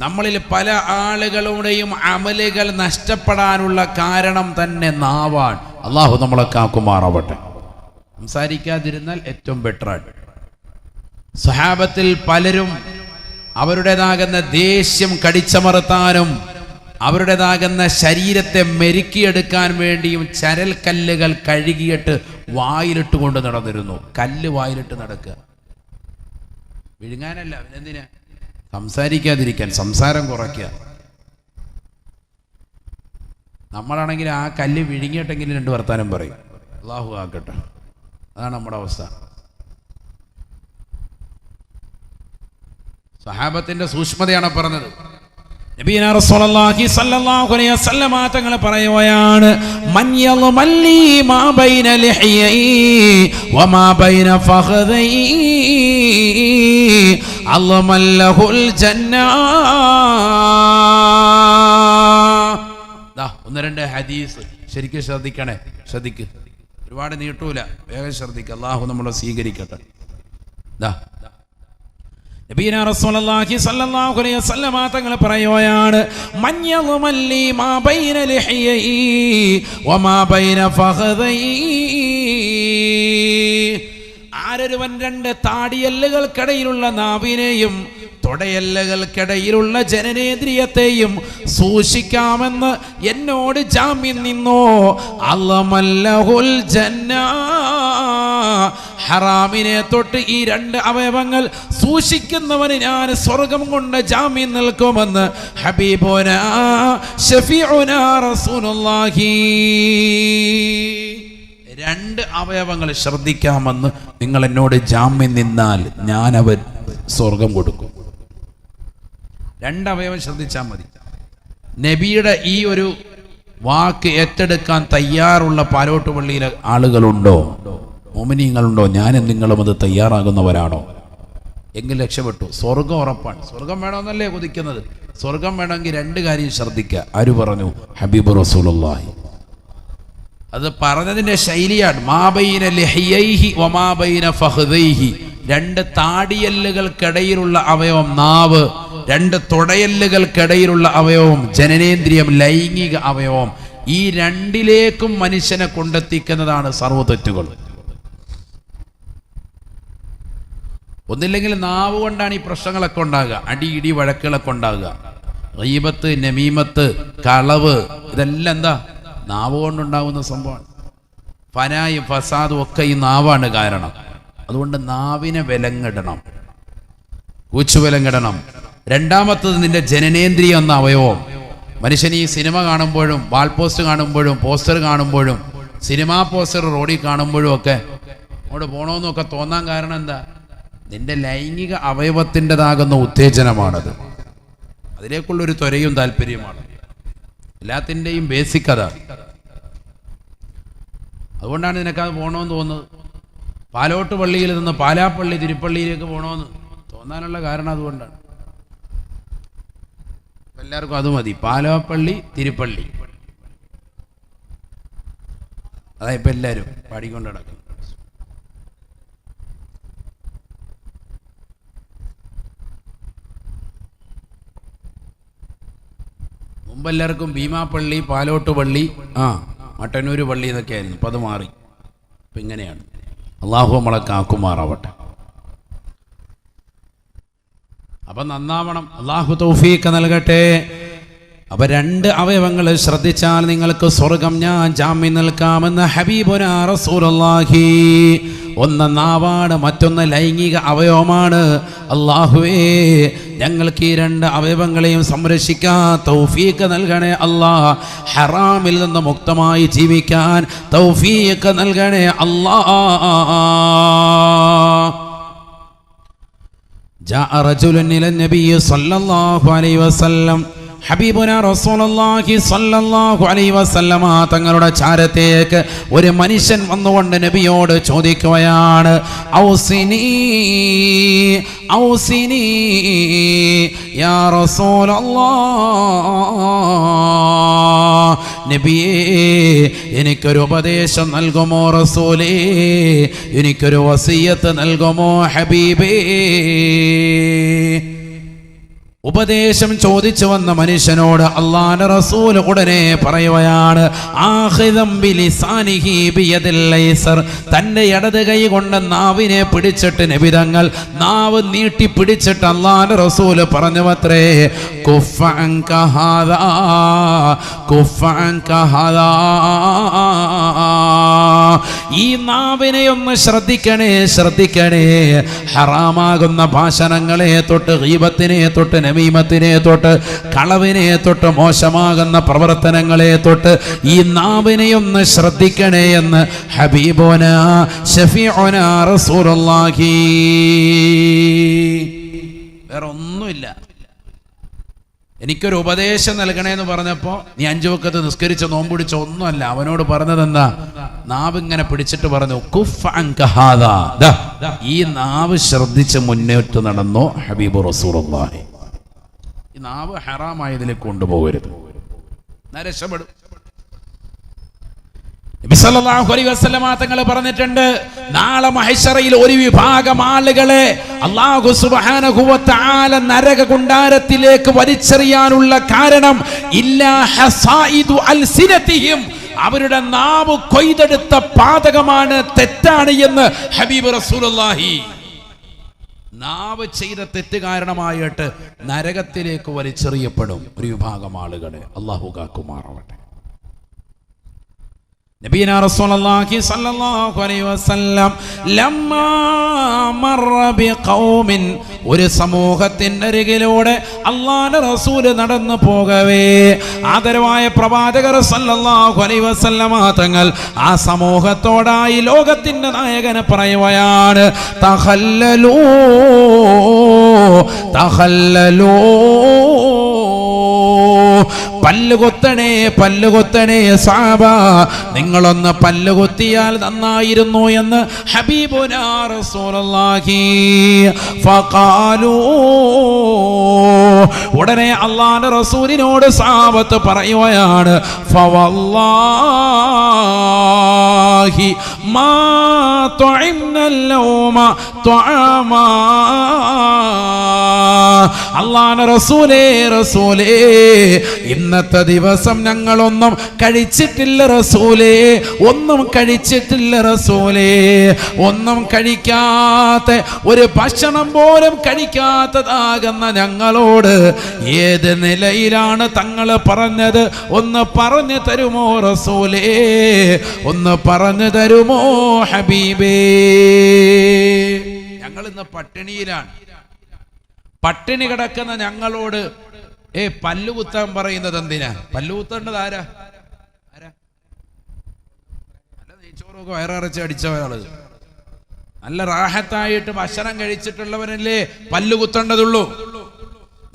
നമ്മളിൽ പല ആളുകളുടെയും അമലുകൾ നഷ്ടപ്പെടാനുള്ള കാരണം തന്നെ നാവാണ്. അല്ലാഹു നമ്മളെ കാക്കുമാറാവട്ടെ. സംസാരിക്കാതിരുന്നാൽ ഏറ്റവും ബെറ്ററാണ്. സഹാബത്തിൽ പലരും അവരുടേതാകുന്ന ദേഷ്യം കടിച്ചമർത്താനും അവരുടേതാകുന്ന ശരീരത്തെ മെരുക്കിയെടുക്കാൻ വേണ്ടിയും ചരൽ കല്ലുകൾ കഴുകിയിട്ട് വായിലിട്ട് കൊണ്ട് നടന്നിരുന്നു. കല്ല് വായിലിട്ട് നടക്കുക, വിഴുങ്ങാനല്ല. അവനെന്തിനാ? സംസാരിക്കാതിരിക്കാൻ, സംസാരം കുറയ്ക്കുക. നമ്മളാണെങ്കിൽ ആ കല്ല് വിഴുങ്ങിയിട്ടെങ്കിലും രണ്ട് വർത്താനം പറയും. അല്ലാഹു ആക്കട്ടെ. അതാണ് നമ്മുടെ അവസ്ഥ. സഹാബത്തിന്റെ സൂക്ഷ്മതയാണ് പറഞ്ഞത്. നബിയന റസൂലുള്ളാഹി സ്വല്ലല്ലാഹു അലൈഹി വസല്ലം തങ്ങൾ പറയുകയാണ്, മൻ യളമല്ലി മാ ബൈന ലിഹ്യൈ വമാ ബൈന ഫഖദൈ അല്ലമല്ലഹുൽ ജന്ന. ഒന്ന് രണ്ട് ഹദീസ് ശരിക്കും ശ്രദ്ധിക്ക്. ഒരുപാട് നീട്ടൂല, വേഗം ശ്രദ്ധിക്കുക. അല്ലാഹു നമ്മളെ സ്വീകരിക്കട്ടെ. നബിയന റസൂലുള്ളാഹി സ്വല്ലല്ലാഹു അലൈഹി വസല്ലം തങ്ങൾ പറയുകയാണ്, മൻ യളമല്ലി മാ ബൈന ലിഹ്യൈ വമാ ബൈന ഫഖദൈ. ആരൊരുവൻ രണ്ട് താടിയല്ലുകൾക്കിടയിലുള്ള നാവിനെയും തൊടയല്ലുകൾക്കിടയിലുള്ള ജനനേന്ദ്രിയത്തെയും സൂക്ഷിക്കാമെന്ന് എന്നോട് ജാമ്യം നിന്നോ അല്ലമല്ലഹുൽ ജന്ന. ഹറാമിനെ തൊട്ട് ഈ രണ്ട് അവയവങ്ങൾ സൂക്ഷിക്കുന്നവന് ഞാൻ സ്വർഗം കൊണ്ട് ജാമ്യം നിൽക്കുമെന്ന് ഹബീബുനാ ശഫീഉനാ റസൂലുള്ളാഹി. രണ്ട് അവയവങ്ങൾ ശ്രദ്ധിക്കാമെന്ന് നിങ്ങൾ എന്നോട് ജാമ്യം നിന്നാൽ ഞാൻ അവൻ സ്വർഗം കൊടുക്കും. രണ്ടവയവം ശ്രദ്ധിച്ചാൽ മതി. നബിയുടെ ഈ ഒരു വാക്ക് ഏറ്റെടുക്കാൻ തയ്യാറുള്ള പാലോട്ടുപള്ളിയിലെ ആളുകളുണ്ടോ? മോമിനീങ്ങളുണ്ടോ? ഞാനും നിങ്ങളും അത് തയ്യാറാകുന്നവരാണോ? എങ്കിൽ രക്ഷപ്പെട്ടു. സ്വർഗം ഉറപ്പാണ്. സ്വർഗം വേണമെന്നല്ലേ കൊതിക്കുന്നത്? സ്വർഗം വേണമെങ്കിൽ രണ്ട് കാര്യം ശ്രദ്ധിക്കുക. ആര് പറഞ്ഞു? ഹബീബ് റസൂലുള്ളാഹി. അത് പറഞ്ഞതിന്റെ ശൈലിയാണ്. മാ ബൈന ലിഹ്യൈഹി വമാ ബൈന ഫഖദൈഹി. രണ്ട് താടിയല്ലുകൾക്കിടയിലുള്ള അവയവം നാവ്, രണ്ട് തൊടയല്ലുകൾക്കിടയിലുള്ള അവയവം ജനനേന്ദ്രിയം, ലൈംഗിക അവയവം. ഈ രണ്ടിലേക്കും മനുഷ്യനെ കൊണ്ടെത്തിക്കുന്നതാണ് സർവ്വ തെറ്റുകൾ. ഒന്നില്ലെങ്കിൽ നാവ് കൊണ്ടാണ് ഈ പ്രശ്നങ്ങളൊക്കെ ഉണ്ടാകുക. അടിയിടി വഴക്കുകളൊക്കെ ഉണ്ടാകുക. ഗീബത്ത്, നമീമത്ത്, കളവ്, ഇതെല്ലാം എന്താ? നാവ് കൊണ്ടുണ്ടാകുന്ന സംഭവമാണ്. ഫനായും ഫസാദും ഒക്കെ ഈ നാവാണ് കാരണം. അതുകൊണ്ട് നാവിനെ വിലങ്ങിടണം, കൂച്ചുവിലങ്ങിടണം. രണ്ടാമത്തത് നിന്റെ ജനനേന്ദ്രിയം എന്ന അവയവം. മനുഷ്യൻ ഈ സിനിമ കാണുമ്പോഴും വാൾ പോസ്റ്റ് കാണുമ്പോഴും പോസ്റ്റർ കാണുമ്പോഴും സിനിമാ പോസ്റ്റർ റോഡിൽ കാണുമ്പോഴും ഒക്കെ അങ്ങോട്ട് പോകണമെന്നൊക്കെ തോന്നാൻ കാരണം എന്താ? നിന്റെ ലൈംഗിക അവയവത്തിൻ്റെതാകുന്ന ഉത്തേജനമാണത്. അതിലേക്കുള്ളൊരു ത്വരയും താല്പര്യമാണ്. എല്ലാത്തിൻ്റെയും ബേസിക് അതാ. അതുകൊണ്ടാണ് നിനക്കത് പോകണമെന്ന് തോന്നുന്നത്. പാലോട്ട് പള്ളിയിൽ നിന്ന് പാലാപ്പള്ളി തിരുപ്പള്ളിയിലേക്ക് പോകണമെന്ന് തോന്നാനുള്ള കാരണം അതുകൊണ്ടാണ്. എല്ലാവർക്കും അത് മതി, പാലാപ്പള്ളി തിരുപ്പള്ളി. അതാ ഇപ്പം എല്ലാവരും പാടിക്കൊണ്ട് നടക്കുന്നത്. മുമ്പ് എല്ലാവർക്കും ഭീമാപ്പള്ളി, പാലോട്ട് പള്ളി, മട്ടന്നൂർ പള്ളി എന്നൊക്കെ ആയിരുന്നു. ഇപ്പം അത് മാറി. ഇപ്പം ഇങ്ങനെയാണ്. അള്ളാഹു നമ്മളെ കാക്കുമാറാവട്ടെ. അപ്പം നന്നാവണം. അള്ളാഹു തൗഫീഖ് നൽകട്ടെ. അപ്പൊ 2 അവയവങ്ങൾ ശ്രദ്ധിച്ചാൽ നിങ്ങൾക്ക് സ്വർഗം ഞാൻ ജാമ്യം നിൽക്കാമെന്ന് ഹബീബുനാ റസൂലുള്ളാഹി. ഒന്ന് നാവാണ്, മറ്റൊന്ന് ലൈംഗിക അവയവമാണ്. അള്ളാഹുവേ, ഞങ്ങൾക്ക് ഈ 2 അവയവങ്ങളെയും സംരക്ഷിക്കാൻ തൗഫീഖ് നൽകണേ അല്ലാഹ്. ഹറാമിൽ നിന്ന് മുക്തമായി ജീവിക്കാൻ തൗഫീഖ് നൽകണേ അല്ലാഹ്. ജാഅ റജുലുൻ ഇല നബി സല്ലല്ലാഹു അലൈഹി വസല്ലം. ഹബീബുനാ റസൂലുള്ളാഹി സ്വല്ലല്ലാഹു അലൈഹി വസല്ലമ തങ്ങളുടെ ചാരത്തേക്ക് ഒരു മനുഷ്യൻ വന്നുകൊണ്ട് നബിയോട് ചോദിക്കുകയാണ്, ഔസിനി ഔസിനി യാ റസൂലല്ലാഹ്. നബിയേ, എനിക്കൊരു ഉപദേശം നൽകുമോ റസൂലേ? എനിക്കൊരു വസിയത്ത് നൽകുമോ ഹബീബേ? ഉപദേശം ചോദിച്ചു വന്ന മനുഷ്യനോട് അല്ലാഹുവിന്റെ റസൂൽ ഉടനെ പറയുകയാണ്, ആഖിദം ബിലിസാനിഹി ബിയദിൽ ഐസർ. തന്റെ ഇടത് കൈ കൊണ്ട് നാവിനെ പിടിച്ചിട്ട് നബി തങ്ങൾ നാവ് നീട്ടി പിടിച്ചിട്ട് അല്ലാഹുവിന്റെ റസൂൽ പറഞ്ഞുവത്രേ, കുഫ അൻക ഹാദാ കുഫ അൻക ഹാദാ. ഈ നാവിനെ ഒന്ന് ശ്രദ്ധിക്കണേ, ശ്രദ്ധിക്കണേ. ഹറാമാകുന്ന ഭാഷണങ്ങളെ തൊട്ട്, ഗീബത്തിനെ തൊട്ട്, നമീമത്തിനെ തൊട്ട്, കളവിനെ തൊട്ട്, മോശമാകുന്ന പ്രവർത്തനങ്ങളെ തൊട്ട് ഈ നാവിനെ ഒന്ന് ശ്രദ്ധിക്കണേ എന്ന് ഹബീബുനാ ശഫീഉനാ റസൂലുള്ളാഹി. വേറെ ഒന്നുമില്ല. എനിക്കൊരു ഉപദേശം നൽകണേന്ന് പറഞ്ഞപ്പോൾ നീ 5 വഖത്ത് നിസ്കരിച്ച നോമ്പുടിച്ച ഒന്നുമല്ല. അവനോട് പറഞ്ഞതെന്താ? നാവ് ഇങ്ങനെ പിടിച്ചിട്ട് പറഞ്ഞു, കുഫ് അൻക ഹാദാ. ഈ നാവ് ശ്രദ്ധിച്ച് മുന്നോട്ട് നടന്നോ ഹബീബ് റസൂലുള്ളാഹി. ഈ നാവ് ഹറാമായതിലേക്ക് കൊണ്ടുപോകരുത്, രക്ഷപ്പെടും. നബി സല്ലല്ലാഹു അലൈഹി വസല്ലമ തങ്ങൾ പറഞ്ഞിട്ടുണ്ട്, നാളെ മഹ്ശറയിൽ ഒരു വിഭാഗം ആളുകളെ അല്ലാഹു സുബ്ഹാനഹു വ തആല നരക കുണ്ടാരത്തിലേക്ക് വലിച്ചെറിയാനുള്ള കാരണം ഇല്ലാ ഹസായിദു അൽസിനതിഹിം. അവരുടെ നാവ് കൊയ്തെടുത്ത പാതകമാണ്, തെറ്റാണ് എന്ന് ഹബീബ് റസൂലുള്ളാഹി. നാവ് ചെയ്ത തെറ്റ് കാരണമായിട്ട് നരകത്തിലേക്ക് വലിച്ചെറിയപ്പെടും ഒരു വിഭാഗം ആളുകളെ. അല്ലാഹു കാക്കുമാറാവട്ടെ. നബിയനാ റസൂലുള്ളാഹി സ്വല്ലല്ലാഹു അലൈഹി വസല്ലം ലമ്മാ മർറ ബിഖൗമിൻ, ഒരു സമൂഹത്തിന്റെ അരികിലൂടെ അല്ലാഹുവിന്റെ റസൂൽ നടന്നു പോകവേ ആദരവായ പ്രവാചകർ സ്വല്ലല്ലാഹു അലൈഹി വസല്ലമ തങ്ങൾ ആ സമൂഹത്തോടായി ലോകത്തിന്റെ നായകനെ പറയുകയാണ്, തഖല്ലലൂ തഖല്ലലൂ. പല്ലുകൊത്തണേ, പല്ലുകൊത്തണേ സഹാബ, നിങ്ങളൊന്ന് പല്ലുകൊത്തിയാൽ നന്നായിരുന്നു എന്ന് ഹബീബുനാ റസൂലുള്ളാഹി. ഫഖാലൂ, ഉടനെ അല്ലാഹുവിന്റെ റസൂലിനോട് സഹാബത്ത് പറയുകയാണ്, ഫവല്ലാഹി മാ തുഇംനൽ ലൗമ തുആമാ. അല്ലാഹുവിന്റെ റസൂലേ, റസൂലേ, ഇന്നത്തെ ദിവസം ഞങ്ങളൊന്നും കഴിച്ചിട്ടില്ല റസൂലേ, ഒന്നും കഴിച്ചിട്ടില്ല റസൂലേ. ഒന്നും കഴിക്കാത്ത, ഒരു ഭക്ഷണം പോലും കഴിക്കാത്തതാകുന്ന ഞങ്ങളോട് ഏത് നിലയിലാണ് തങ്ങൾ പറഞ്ഞത്? ഒന്ന് പറഞ്ഞു തരുമോ റസൂലേ? ഒന്ന് പറഞ്ഞു തരുമോ ഹബീബേ? ഞങ്ങൾ ഇന്ന് പട്ടിണിയിലാണ്. പട്ടിണി കിടക്കുന്ന ഞങ്ങളോട് പല്ലുകുത്താൻ പറയുന്നത് എന്തിനാ? പല്ലുകുത്തേണ്ടത് ആരാ? നല്ല നെയ്ച്ചോറൊക്കെ വയറിറച്ച് അടിച്ചവരാള്, നല്ല റാഹത്തായിട്ട് ഭക്ഷണം കഴിച്ചിട്ടുള്ളവരല്ലേ പല്ലുകുത്തേണ്ടതുള്ളൂ.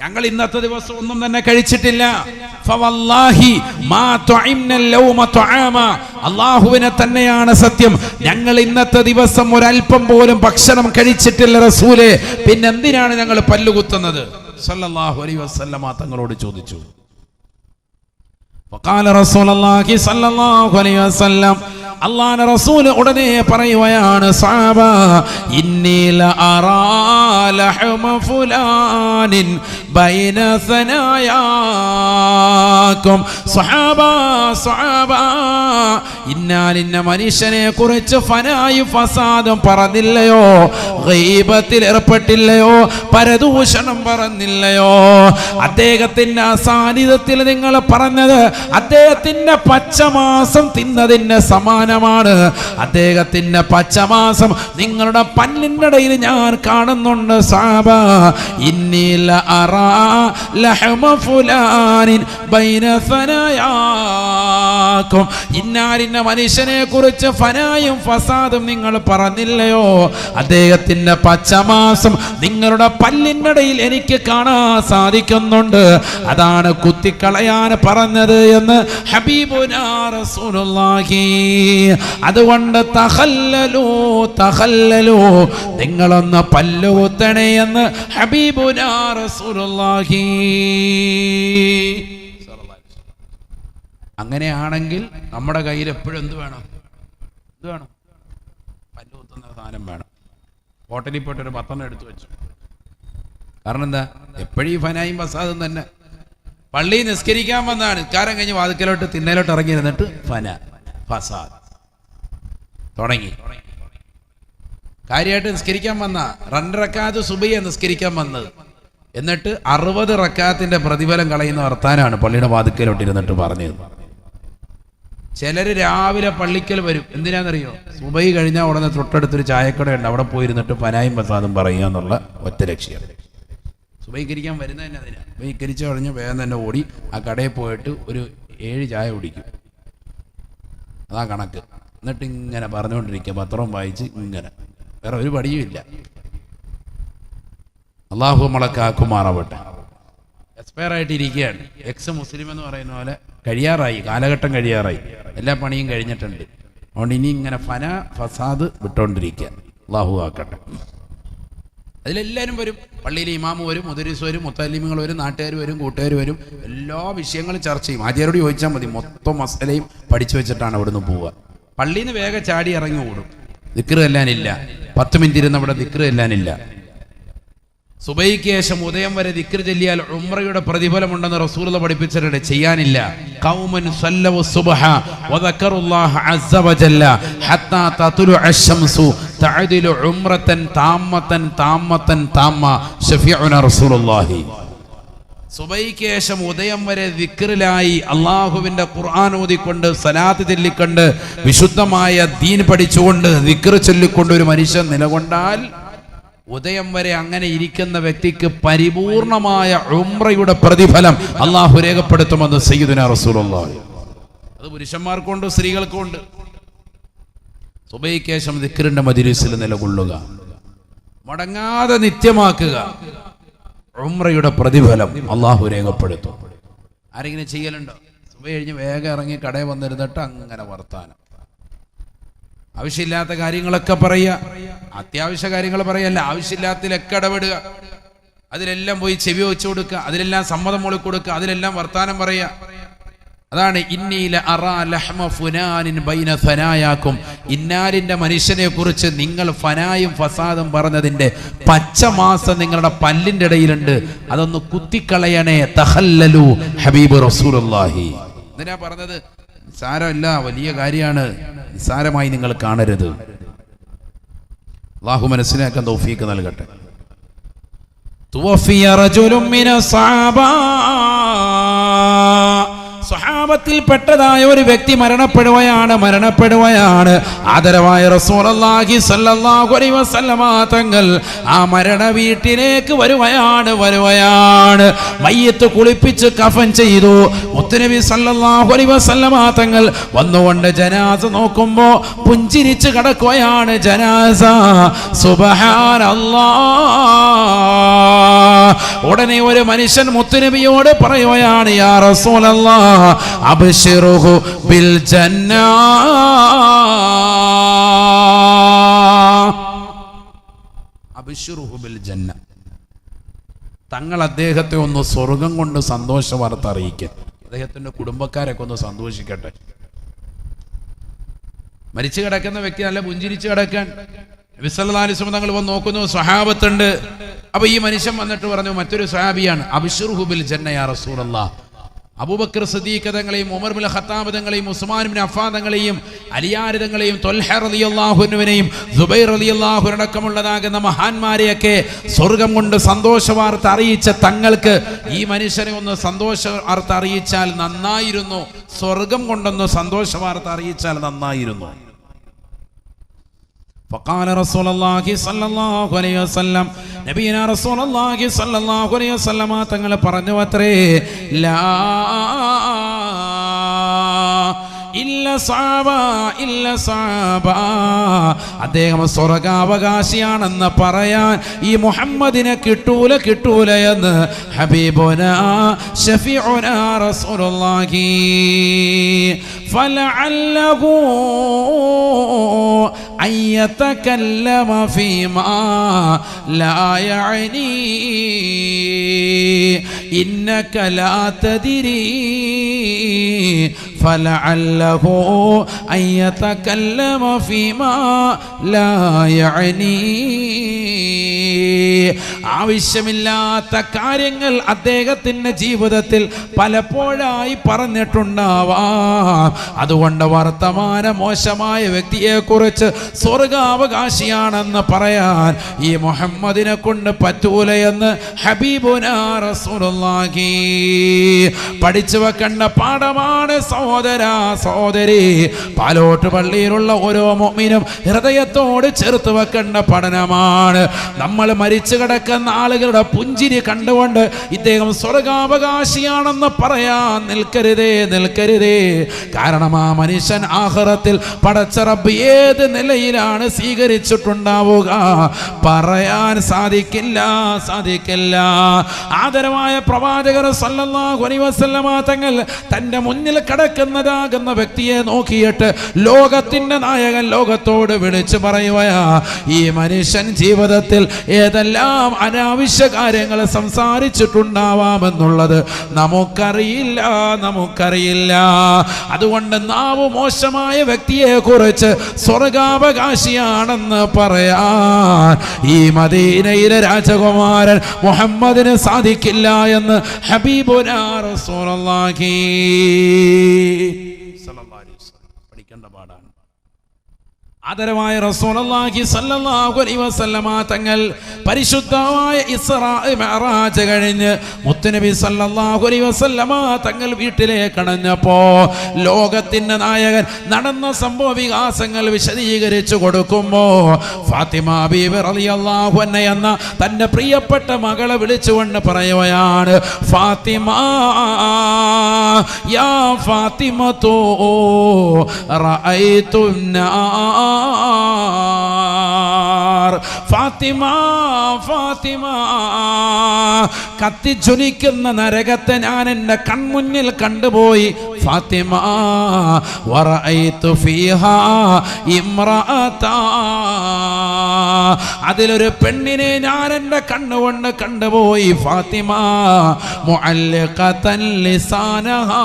ഞങ്ങൾ ഇന്നത്തെ ദിവസം ഒന്നും തന്നെ കഴിച്ചിട്ടില്ല. അല്ലാഹുവിനെ തന്നെയാണ് സത്യം, ഞങ്ങൾ ഇന്നത്തെ ദിവസം ഒരൽപ്പം പോലും ഭക്ഷണം കഴിച്ചിട്ടില്ല റസൂലേ, പിന്നെന്തിനാണ് ഞങ്ങൾ പല്ലുകുത്തുന്നത്? സല്ലല്ലാഹു അലൈഹി വസല്ലമ തങ്ങളോട് ചോദിച്ചു. വഖാല റസൂലുള്ളാഹി സല്ലല്ലാഹു അലൈഹി വസല്ലം, അല്ലാഹുവിന്റെ റസൂൽ ഉടനെ പറയുകയാണ്, സഹാബ ഇന്നി ലഅറാ ലഹമ ഫുലാനിൻ ബൈന സനായാകും. സഹാബ ഇന്നാലിന്ന മനുഷ്യനെ കുറിച്ച് ഫനായും ഫസാദും പറഞ്ഞില്ലയോ, ഗീബത്തിൽ ഏർപ്പെട്ടില്ലയോ, പരദൂഷണം പറഞ്ഞില്ലയോ? അദ്ദേഹത്തിന്റെ സാന്നിധ്യത്തിൽ നിങ്ങൾ പറഞ്ഞത് അദ്ദേഹത്തിന്റെ പച്ചമാസം തിന്നതിന്റെ സമാനമാണ്. അദ്ദേഹത്തിന്റെ പച്ചമാസം നിങ്ങളുടെ പല്ലിന്റെ ഇടയിൽ ഞാൻ കാണുന്നുണ്ട്. സഹാബ ഇന്നി ലഅറാ ലഹമ ഫുലാനിൻ ബൈന സനായാകും. ഇന്നാലിന്ന മനുഷ്യനെ കുറിച്ച് ഫനായും ഫസാദും നിങ്ങൾ പറഞ്ഞില്ലയോ, അദ്ദേഹത്തിന്റെ പച്ചമാസം നിങ്ങളുടെ പല്ലിന്റെ ഇടയിൽ എനിക്ക് കാണാൻ സാധിക്കുന്നുണ്ട്. അതാണ് കുത്തിക്കളയാൻ പറഞ്ഞത് എന്ന് ഹബീബുനാ റസൂലുള്ളാഹി. അതുകൊണ്ട് തഖല്ലലു നിങ്ങളൊന്ന് പല്ലുകുത്തണേ എന്ന് ഹബീബുനാ റസൂലുള്ളാഹി. അങ്ങനെയാണെങ്കിൽ നമ്മുടെ കയ്യിൽ എപ്പോഴും എന്ത് വേണം? പല്ലുകുത്തുന്ന സാധനം വേണം. ഹോട്ടലിൽ പോയിട്ട് ഒരു 10 എടുത്തു വെച്ചു. കാരണം എന്താ? എപ്പോഴും ഈ ഫനായും ഫസാദും തന്നെ. പള്ളി നിസ്കരിക്കാൻ വന്നാണ്, നിസ്കാരം കഴിഞ്ഞ് വാതിക്കലോട്ട് തിന്നലോട്ട് ഇറങ്ങിയിരുന്നിട്ട് ഫസാദ് തുടങ്ങി. കാര്യമായിട്ട് നിസ്കരിക്കാൻ വന്ന 2 റക്അത്ത് സുബഹിയെ നിസ്കരിക്കാൻ വന്നത്, എന്നിട്ട് 60 റക്അത്തിന്റെ പ്രതിഫലം കളയുന്ന വർത്താനാണ് പള്ളിയുടെ വാതിക്കലോട്ട് ഇരുന്നിട്ട് പറഞ്ഞത്. ചിലര് രാവിലെ പള്ളിക്കൽ വരും, എന്തിനാണെന്നറിയോ? സുബഹി കഴിഞ്ഞാൽ ഉടനെ തൊട്ടടുത്തൊരു ചായക്കടയുണ്ട്, അവിടെ പോയിരുന്നിട്ട് ഫനായും ഫസാദും പറയുക എന്നുള്ള ഒറ്റ ലക്ഷ്യം. സുബഹിക്കരിക്കാൻ വരുന്നത് തന്നെ അതിനാണ്. സുബഹിക്കരിച്ച് കഴിഞ്ഞ് വേഗം തന്നെ ഓടി ആ കടയിൽ പോയിട്ട് ഒരു 7 ചായ കുടിക്കും. അതാ കണക്ക്. എന്നിട്ട് ഇങ്ങനെ പറഞ്ഞുകൊണ്ടിരിക്കുക, പത്രം വായിച്ച് ഇങ്ങനെ, വേറെ ഒരു പടിയുമില്ല. അള്ളാഹു നമ്മളെ കാക്കുമാറാവട്ടെ. എക്സ്പയർ ആയിട്ട് ഇരിക്കുകയാണ്. എക്സ് മുസ്ലിം എന്ന് പറയുന്ന പോലെ കഴിയാറായി, കാലഘട്ടം കഴിയാറായി, എല്ലാ പണിയും കഴിഞ്ഞിട്ടുണ്ട്. അതുകൊണ്ട് ഇനി ഇങ്ങനെ ഫസാദ് വിട്ടുകൊണ്ടിരിക്കുക. അള്ളാഹു ആക്കട്ടെ. അതിലെല്ലാവരും വരും. പള്ളിയിൽ ഇമാമ് വരും, മുദരിസ് വരും, മുത്തല്ലിമുകൾ വരും, നാട്ടുകാർ വരും, കൂട്ടുകാർ വരും. എല്ലാ വിഷയങ്ങളും ചർച്ച ചെയ്യും. ആചാര്യോട് ചോദിച്ചാൽ മതി, മൊത്തം മസലയും പഠിച്ചു വെച്ചിട്ടാണ് അവിടുന്ന് പോവുക. പള്ളിയിൽ നിന്ന് വേഗം ചാടി ഇറങ്ങി ഓടും. ദിക്ർ ചെല്ലാനില്ല, 10 മിനിറ്റ് ഇരുന്ന് അവിടെ ദിക്ർ ചെല്ലാനില്ല. സുബഹിക്ക് ശേഷം ഉദയം വരെ ദിക്ർ ചൊല്ലിയാൽ ഉംറയുടെ പ്രതിഫലമുണ്ടെന്ന് റസൂലുള്ളാഹി പഠിപ്പിച്ചിട്ടുണ്ട്. ചെയ്യാനില്ല. ഖൗമൻ സല്ലവു സുബ്ഹ വദക്കറുല്ലാഹ അസ്സ വജല്ല ഹത്താ തത്ലു അശ്ശംസു തഅദിലു ഉംറതൻ താമ്മതൻ താമ്മ ശഫീഉന റസൂലുള്ളാഹി. സുബഹിക്ക് ശേഷം ഉദയം വരെ ദിക്റിലായി അള്ളാഹുവിന്റെ ഖുർആൻ ഓതിക്കൊണ്ട് സലാത്ത് ചൊല്ലിക്കൊണ്ട് വിശുദ്ധമായ ദീൻ പഠിച്ചുകൊണ്ട് ദിക്ർ ചൊല്ലിക്കൊണ്ട് ഒരു മനുഷ്യൻ നിലകൊണ്ടാൽ ഉദയം വരെ അങ്ങനെ ഇരിക്കുന്ന വ്യക്തിക്ക് പരിപൂർണമായ ഉംറയുടെ പ്രതിഫലം അള്ളാഹു രേഖപ്പെടുത്തുമെന്ന് സയ്യിദുനാ റസൂലുള്ളാഹി. അത് പുരുഷന്മാർക്കുണ്ട്, സ്ത്രീകൾക്കുണ്ട്. സുബഹിക്ക് ശേഷം ദിക്റിന്റെ മജ്‌ലിസിൽ നിലകൊള്ളുക, മടങ്ങാതെ നിത്യമാക്കുക. ഉംറയുടെ പ്രതിഫലം അള്ളാഹു രേഖപ്പെടുത്തും. ആരെങ്കിലും ചെയ്യലുണ്ടോ? സുബഹി കഴിഞ്ഞ് വേഗം ഇറങ്ങി കടയിൽ വന്നിരുന്നിട്ട് അങ്ങനെ വർത്താനം, ആവശ്യമില്ലാത്ത കാര്യങ്ങളൊക്കെ പറയുക. അത്യാവശ്യ കാര്യങ്ങൾ പറയല്ല, ആവശ്യമില്ലാത്തതിലൊക്കെ ഇടപെടുക. അതിലെല്ലാം പോയി ചെവി വെച്ചു കൊടുക്കുക, അതിലെല്ലാം സമ്മതം മൂളി കൊടുക്കുക, അതിലെല്ലാം വർത്താനം പറയുക. അതാണ് ഇന്നീല അറാ ലഹ്മ ഫുനാനിൻ ബൈന ഫനായാക്കും. ഇന്നാലിന്റെ മനുഷ്യനെ കുറിച്ച് നിങ്ങൾ ഫനായും ഫസാദും പറഞ്ഞതിന്റെ പച്ചമാസം നിങ്ങളുടെ പല്ലിന്റെ ഇടയിലുണ്ട്, അതൊന്ന് കുത്തിക്കളയണേ. തഖല്ലലു ഹബീബ് റസൂലുള്ളാഹി. എന്തിനാ പറഞ്ഞത്? നിസാരമല്ല, വലിയ കാര്യമാണ്. നിസാരമായി നിങ്ങൾ കാണരുത്. അല്ലാഹു മനസ്സിലാക്കാൻ തൗഫീഖ് നൽകട്ടെ. തുവഫിയ റജുലുൻ മിനസ് സഹാബ. സ്വഹാബത്തിൽ പെട്ടതായ ഒരു വ്യക്തി മരണപ്പെടുകയാണ്. ആദരവായ റസൂലുള്ളാഹി സ്വല്ലല്ലാഹു അലൈഹി വസല്ലമ തങ്ങൾ ആ മരണ വീട്ടിലേക്ക് വരുകയാണ്. മയ്യത്ത് കുളിപ്പിച്ച് കഫൻ ചെയ്തു. മുത്തുനബി സ്വല്ലല്ലാഹു അലൈഹി വസല്ലമ തങ്ങൾ വന്നുകൊണ്ട് ജനാസ നോക്കുമ്പോ പുഞ്ചിരിച്ച് കിടക്കുകയാണ് ജനാസ. സുബ്ഹാനല്ലാഹ്. ഉടനെ ഒരു മനുഷ്യൻ മുത്തുനബിയോട് പറയുകയാണ്, യാ റസൂലല്ലാഹ് അബ്ശിറുഹു ബിൽ ജന്ന. അബ്ശിറുഹു ബിൽ ജന്ന. തങ്ങൾ അദ്ദേഹത്തെ ഒന്ന് സ്വർഗം കൊണ്ട് സന്തോഷ വാർത്ത അറിയിക്കുക. അദ്ദേഹത്തിന്റെ കുടുംബക്കാരൊക്കെ ഒന്ന് സന്തോഷിക്കട്ടെ. മരിച്ചു കിടക്കുന്ന വ്യക്തി നല്ല പുഞ്ചിരിച്ച് കിടക്കാൻ നബി സല്ലല്ലാഹു അലൈഹി വസല്ലം തങ്ങൾ വന്ന് നോക്കുന്നു, സ്വഹാബത്തുണ്ട്. അപ്പൊ ഈ മനുഷ്യൻ വന്നിട്ട് പറഞ്ഞു, മറ്റൊരു സ്വഹാബിയാണ്, അബ്ശിറുഹു ബിൽ ജന്ന യാ റസൂലല്ലാഹ്. അബൂബക്കർ സിദ്ദീഖ് തങ്ങളെയും ഉമർ ബിൻ ഖത്താബ് തങ്ങളെയും ഉസ്മാൻ ബിൻ അഫ്ഫാൻ തങ്ങളെയും അലിയാർ തങ്ങളെയും ത്വൽഹ റളിയല്ലാഹു അൻഹുവിനെയും സുബൈർ റളിയല്ലാഹു അടക്കമുള്ളതാകുന്ന മഹാന്മാരെയൊക്കെ സ്വർഗം കൊണ്ട് സന്തോഷ വാർത്ത അറിയിച്ച തങ്ങൾക്ക് ഈ മനുഷ്യനെ ഒന്ന് സന്തോഷ വാർത്ത അറിയിച്ചാൽ നന്നായിരുന്നു, സ്വർഗം കൊണ്ടൊന്ന് സന്തോഷ വാർത്ത അറിയിച്ചാൽ നന്നായിരുന്നു. فقال رسول الله صلى الله عليه وسلم നബിയനാ റസൂലുള്ളാഹി സ്വല്ലല്ലാഹു അലൈഹി വസല്ലം തങ്ങൾ പറഞ്ഞു അത്രേ, ലാ ഇല്ല സഅബ. അദ്ദേഹം സ്വർഗാവകാശിയാണെന്ന് പറയാൻ ഈ മുഹമ്മദിനെ കിട്ടൂല എന്ന് ഹബീബുനാ ശഫീഉനാ റസൂലുള്ളാഹി. ഫലഅല്ലഹു അൻ യതകല്ലമ ഫീമാ ലാ യഅനി ഇന്നക ലാ തദ്രി فلعله أن يتكلم فيما لا يعني. ആവശ്യമില്ലാത്ത കാര്യങ്ങൾ അദ്ദേഹത്തിന്റെ ജീവിതത്തിൽ പലപ്പോഴായി പറഞ്ഞിട്ടുണ്ടാവാം. അതുകൊണ്ട് വർത്തമാന മോശമായ വ്യക്തിയെ കുറിച്ച് സ്വർഗാവകാശിയാണെന്ന് പറയാൻ ഈ മുഹമ്മദിനെ കൊണ്ട് പറ്റൂലയെന്ന് ഹബീബുനാ റസൂലുള്ളാഹി. പഠിച്ചു വെക്കേണ്ട പാഠമാണ് സഹോദരാ സഹോദരി. പാലോട്ട് പള്ളിയിലുള്ള ഓരോ മുഅ്മിനും ഹൃദയത്തോട് ചേർത്ത് വെക്കേണ്ട പഠനമാണ്. നമ്മൾ മരിച്ചു കിടക്കുന്ന ആളുകളുടെ പുഞ്ചിരി കണ്ടുകൊണ്ട് ഇദ്ദേഹം സ്വർഗാവകാശിയാണെന്ന് പറയാൻ നിൽക്കരുതേ. കാരണം ആ മനുഷ്യൻ ആഖിറത്തിൽ പടച്ച റബ്ബ് ഏത് നിലയിലാണ് സ്വീകരിച്ചിട്ടുണ്ടാവുക പറയാൻ സാധിക്കില്ല. ആദരവായ പ്രവാചകർ സല്ലല്ലാഹു അലൈഹി വസല്ലമ തങ്ങൾ തന്റെ മുന്നിൽ കിടക്കുന്നതാകുന്ന വ്യക്തിയെ നോക്കിയിട്ട് ലോകത്തിന്റെ നായകൻ ലോകത്തോട് വിളിച്ചു പറയുകയാ, ഈ മനുഷ്യൻ ജീവിതത്തിൽ ഏതെല്ലാം അനാവശ്യ കാര്യങ്ങൾ സംസാരിച്ചിട്ടുണ്ടാവാമെന്നുള്ളത് നമുക്കറിയില്ല. അതുകൊണ്ട് നാവ് മോശമായ വ്യക്തിയെ കുറിച്ച് സ്വർഗാവകാശിയാണെന്ന് പറയാൻ ഈ മദീനയിലെ രാജകുമാരൻ മുഹമ്മദിന് സാധിക്കില്ല എന്ന് ഹബീബുനാ റസൂലുള്ളാഹി പഠിക്കേണ്ട പാടാണ്. ആദരവായ റസൂലുള്ളാഹി സ്വല്ലല്ലാഹു അലൈഹി വസല്ലമ തങ്ങൾ പരിശുദ്ധമായ ഇസ്രാ മിഅ്റാജ് കഴിഞ്ഞ് മുത്തുനബി സ്വല്ലല്ലാഹു അലൈഹി വസല്ലമ തങ്ങൾ വീട്ടിലേക്ക് കടന്നപ്പോ ലോകത്തിന്റെ നായകൻ നടന്ന സംഭവ വികാസങ്ങൾ വിശദീകരിച്ചു കൊടുക്കുമ്പോ ഫാത്തിമ ബീവി റളിയല്ലാഹു അൻഹ എന്ന തന്റെ പ്രിയപ്പെട്ട മകളെ വിളിച്ചുകൊണ്ട് പറയുകയാണ്, ഫാത്തിമ യാ ഫാത്തിമതു റഅയ്തുന്നാ ഫാത്തിമ കത്തിജ്വലിക്കുന്ന നരകത്തെ ഞാൻ എൻ്റെ കൺമുന്നിൽ കണ്ടുപോയി. ഫാത്തിമ വറഅയ്തു ഫീഹാ ഇംറഅത, അതിലൊരു പെണ്ണിനെ ഞാൻ എൻ്റെ കണ്ണുകൊണ്ട് കണ്ടുപോയി. ഫാത്തിമ മുഅല്ലിഖതൻ ലിസാനഹാ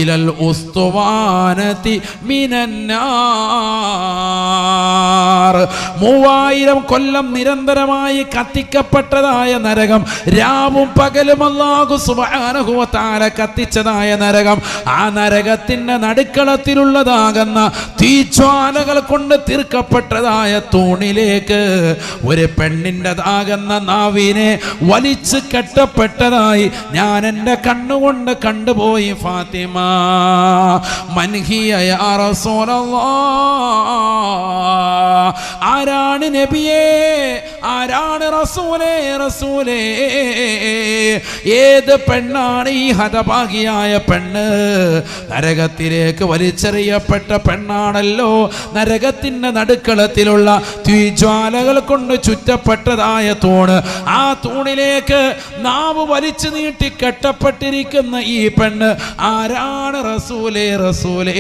ഇലൽ ഉസ്തുവാനതി മിനന്നാർ. 3000 കൊല്ലം നിരന്തരമായി കത്തിക്കപ്പെട്ടതായ നരകം, രാവും പകലും അല്ലാഹു സുബ്ഹാനഹു വ തആല കത്തിച്ചതായ നരകം നരകം. ആ നരകത്തിന്റെ നടുക്കളത്തിലുള്ളതാകുന്ന തീജ്വാലകൾ കൊണ്ട് തീർക്കപ്പെട്ടതായ തൂണിലേക്ക് ഒരു പെണ്ണിൻ്റെതാകുന്ന നാവിനെ വലിച്ചു കെട്ടപ്പെട്ടതായി ഞാൻ എൻ്റെ കണ്ണുകൊണ്ട് കണ്ടുപോയി. ഫാത്തിമ മൻഹിയ യാ റസൂലല്ലാഹ്, ആരാണ് നബിയേ, ആരാണ് റസൂലേ, റസൂലേ, ഏത് പെണ്ണാണ് ഈ ഹതഭാഗിയായ പെണ്ണ്? നരകത്തിലേക്ക് വലിച്ചെറിയപ്പെട്ട പെണ്ണാണല്ലോ. നരകത്തിന്റെ നടുക്കളത്തിലുള്ള തീജ്വാലകൾ കൊണ്ട് ചുറ്റപ്പെട്ടതായ തൂണ്, ആ തൂണിലേക്ക് നാവ് വലിച്ചു നീട്ടി കെട്ടപ്പെട്ടിരിക്കുന്ന ഈ പെണ്ണ് ആരാണ്? റസൂലേ, റസൂലേ.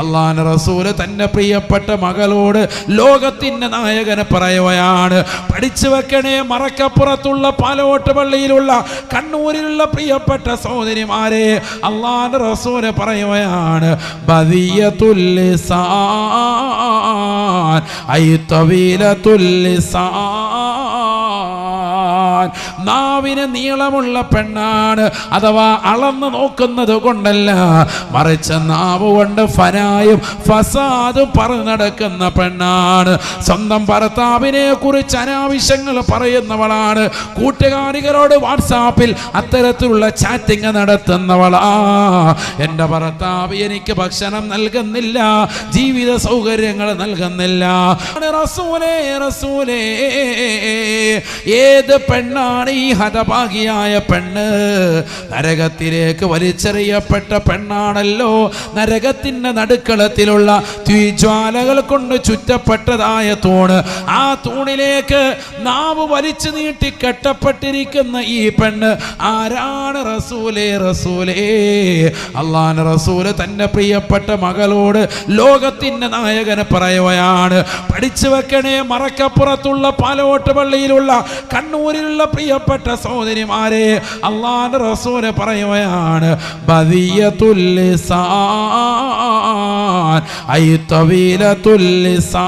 അല്ലാഹുവിന്റെ റസൂല് തന്റെ പ്രിയപ്പെട്ട മകളോട് ലോകത്തിന്റെ നായകനെ പറയുകയാണ്, പഠിച്ചു വെക്കണേ മറക്കപ്പുറത്തുള്ള പാലോട്ട് പള്ളിയിലുള്ള കണ്ണൂരിലുള്ള പ്രിയപ്പെട്ട സഹോദരിമാരെ, അല്ലാഹുവിന്റെ റസൂല് പറയുകയാണ്, ബദിയത്തുൽ ലിസാൻ ഐ തവീലത്തുൽ ലിസാൻ, നാവിന് നീളമുള്ള പെണ്ണാണ്. അഥവാ അളന്ന് നോക്കുന്നത് കൊണ്ടല്ല, മറിച്ച് നാവ് കൊണ്ട് ഫനായും ഫസാദും പറഞ്ഞു നടക്കുന്ന പെണ്ണാണ്. സ്വന്തം ഭർത്താവിനെ കുറിച്ച് അനാവശ്യങ്ങൾ പറയുന്നവളാണ്. കൂട്ടുകാരികളോട് വാട്സാപ്പിൽ അത്തരത്തിലുള്ള ചാറ്റിംഗ് നടത്തുന്നവളാ. എൻ്റെ ഭർത്താവ് എനിക്ക് ഭക്ഷണം നൽകുന്നില്ല, ജീവിത സൗകര്യങ്ങൾ നൽകുന്നില്ല. റസൂലേ, റസൂലേ, ഏത് പെണ്ണാണ് ഈ ഹതഭാഗിയായ പെണ്ണ്? നരകത്തിലേക്ക് വലിച്ചെറിയപ്പെട്ട പെണ്ണാണല്ലോ. നരകത്തിന്റെ നടുക്കളത്തിലുള്ള തീജ്വാലകൾ കൊണ്ട് ചുറ്റപ്പെട്ടതായ തൂണ്, ആ തൂണിലേക്ക് നാവ് വലിച്ചു നീട്ടി കെട്ടപ്പെട്ടിരിക്കുന്ന ഈ പെണ്ണ് ആരാണ്? റസൂലേ, റസൂലേ. അല്ലാഹുവിന്റെ റസൂല് തന്റെ പ്രിയപ്പെട്ട മകളോട് ലോകത്തിന്റെ നായകനെ പറയുകയാണ്, പഠിച്ചു വെക്കണേ മറക്കപ്പുറത്തുള്ള പാലോട്ട് പള്ളിയിലുള്ള കണ്ണൂരിലുള്ള പ്രിയപ്പെട്ട സഹോദരിമാരെ, അല്ലാഹുവിന്റെ റസൂല് പറയുകയാണ്, ബദിയത്തുൽ ലിസാൻ ഐ തവീലത്തുൽ ലിസാൻ,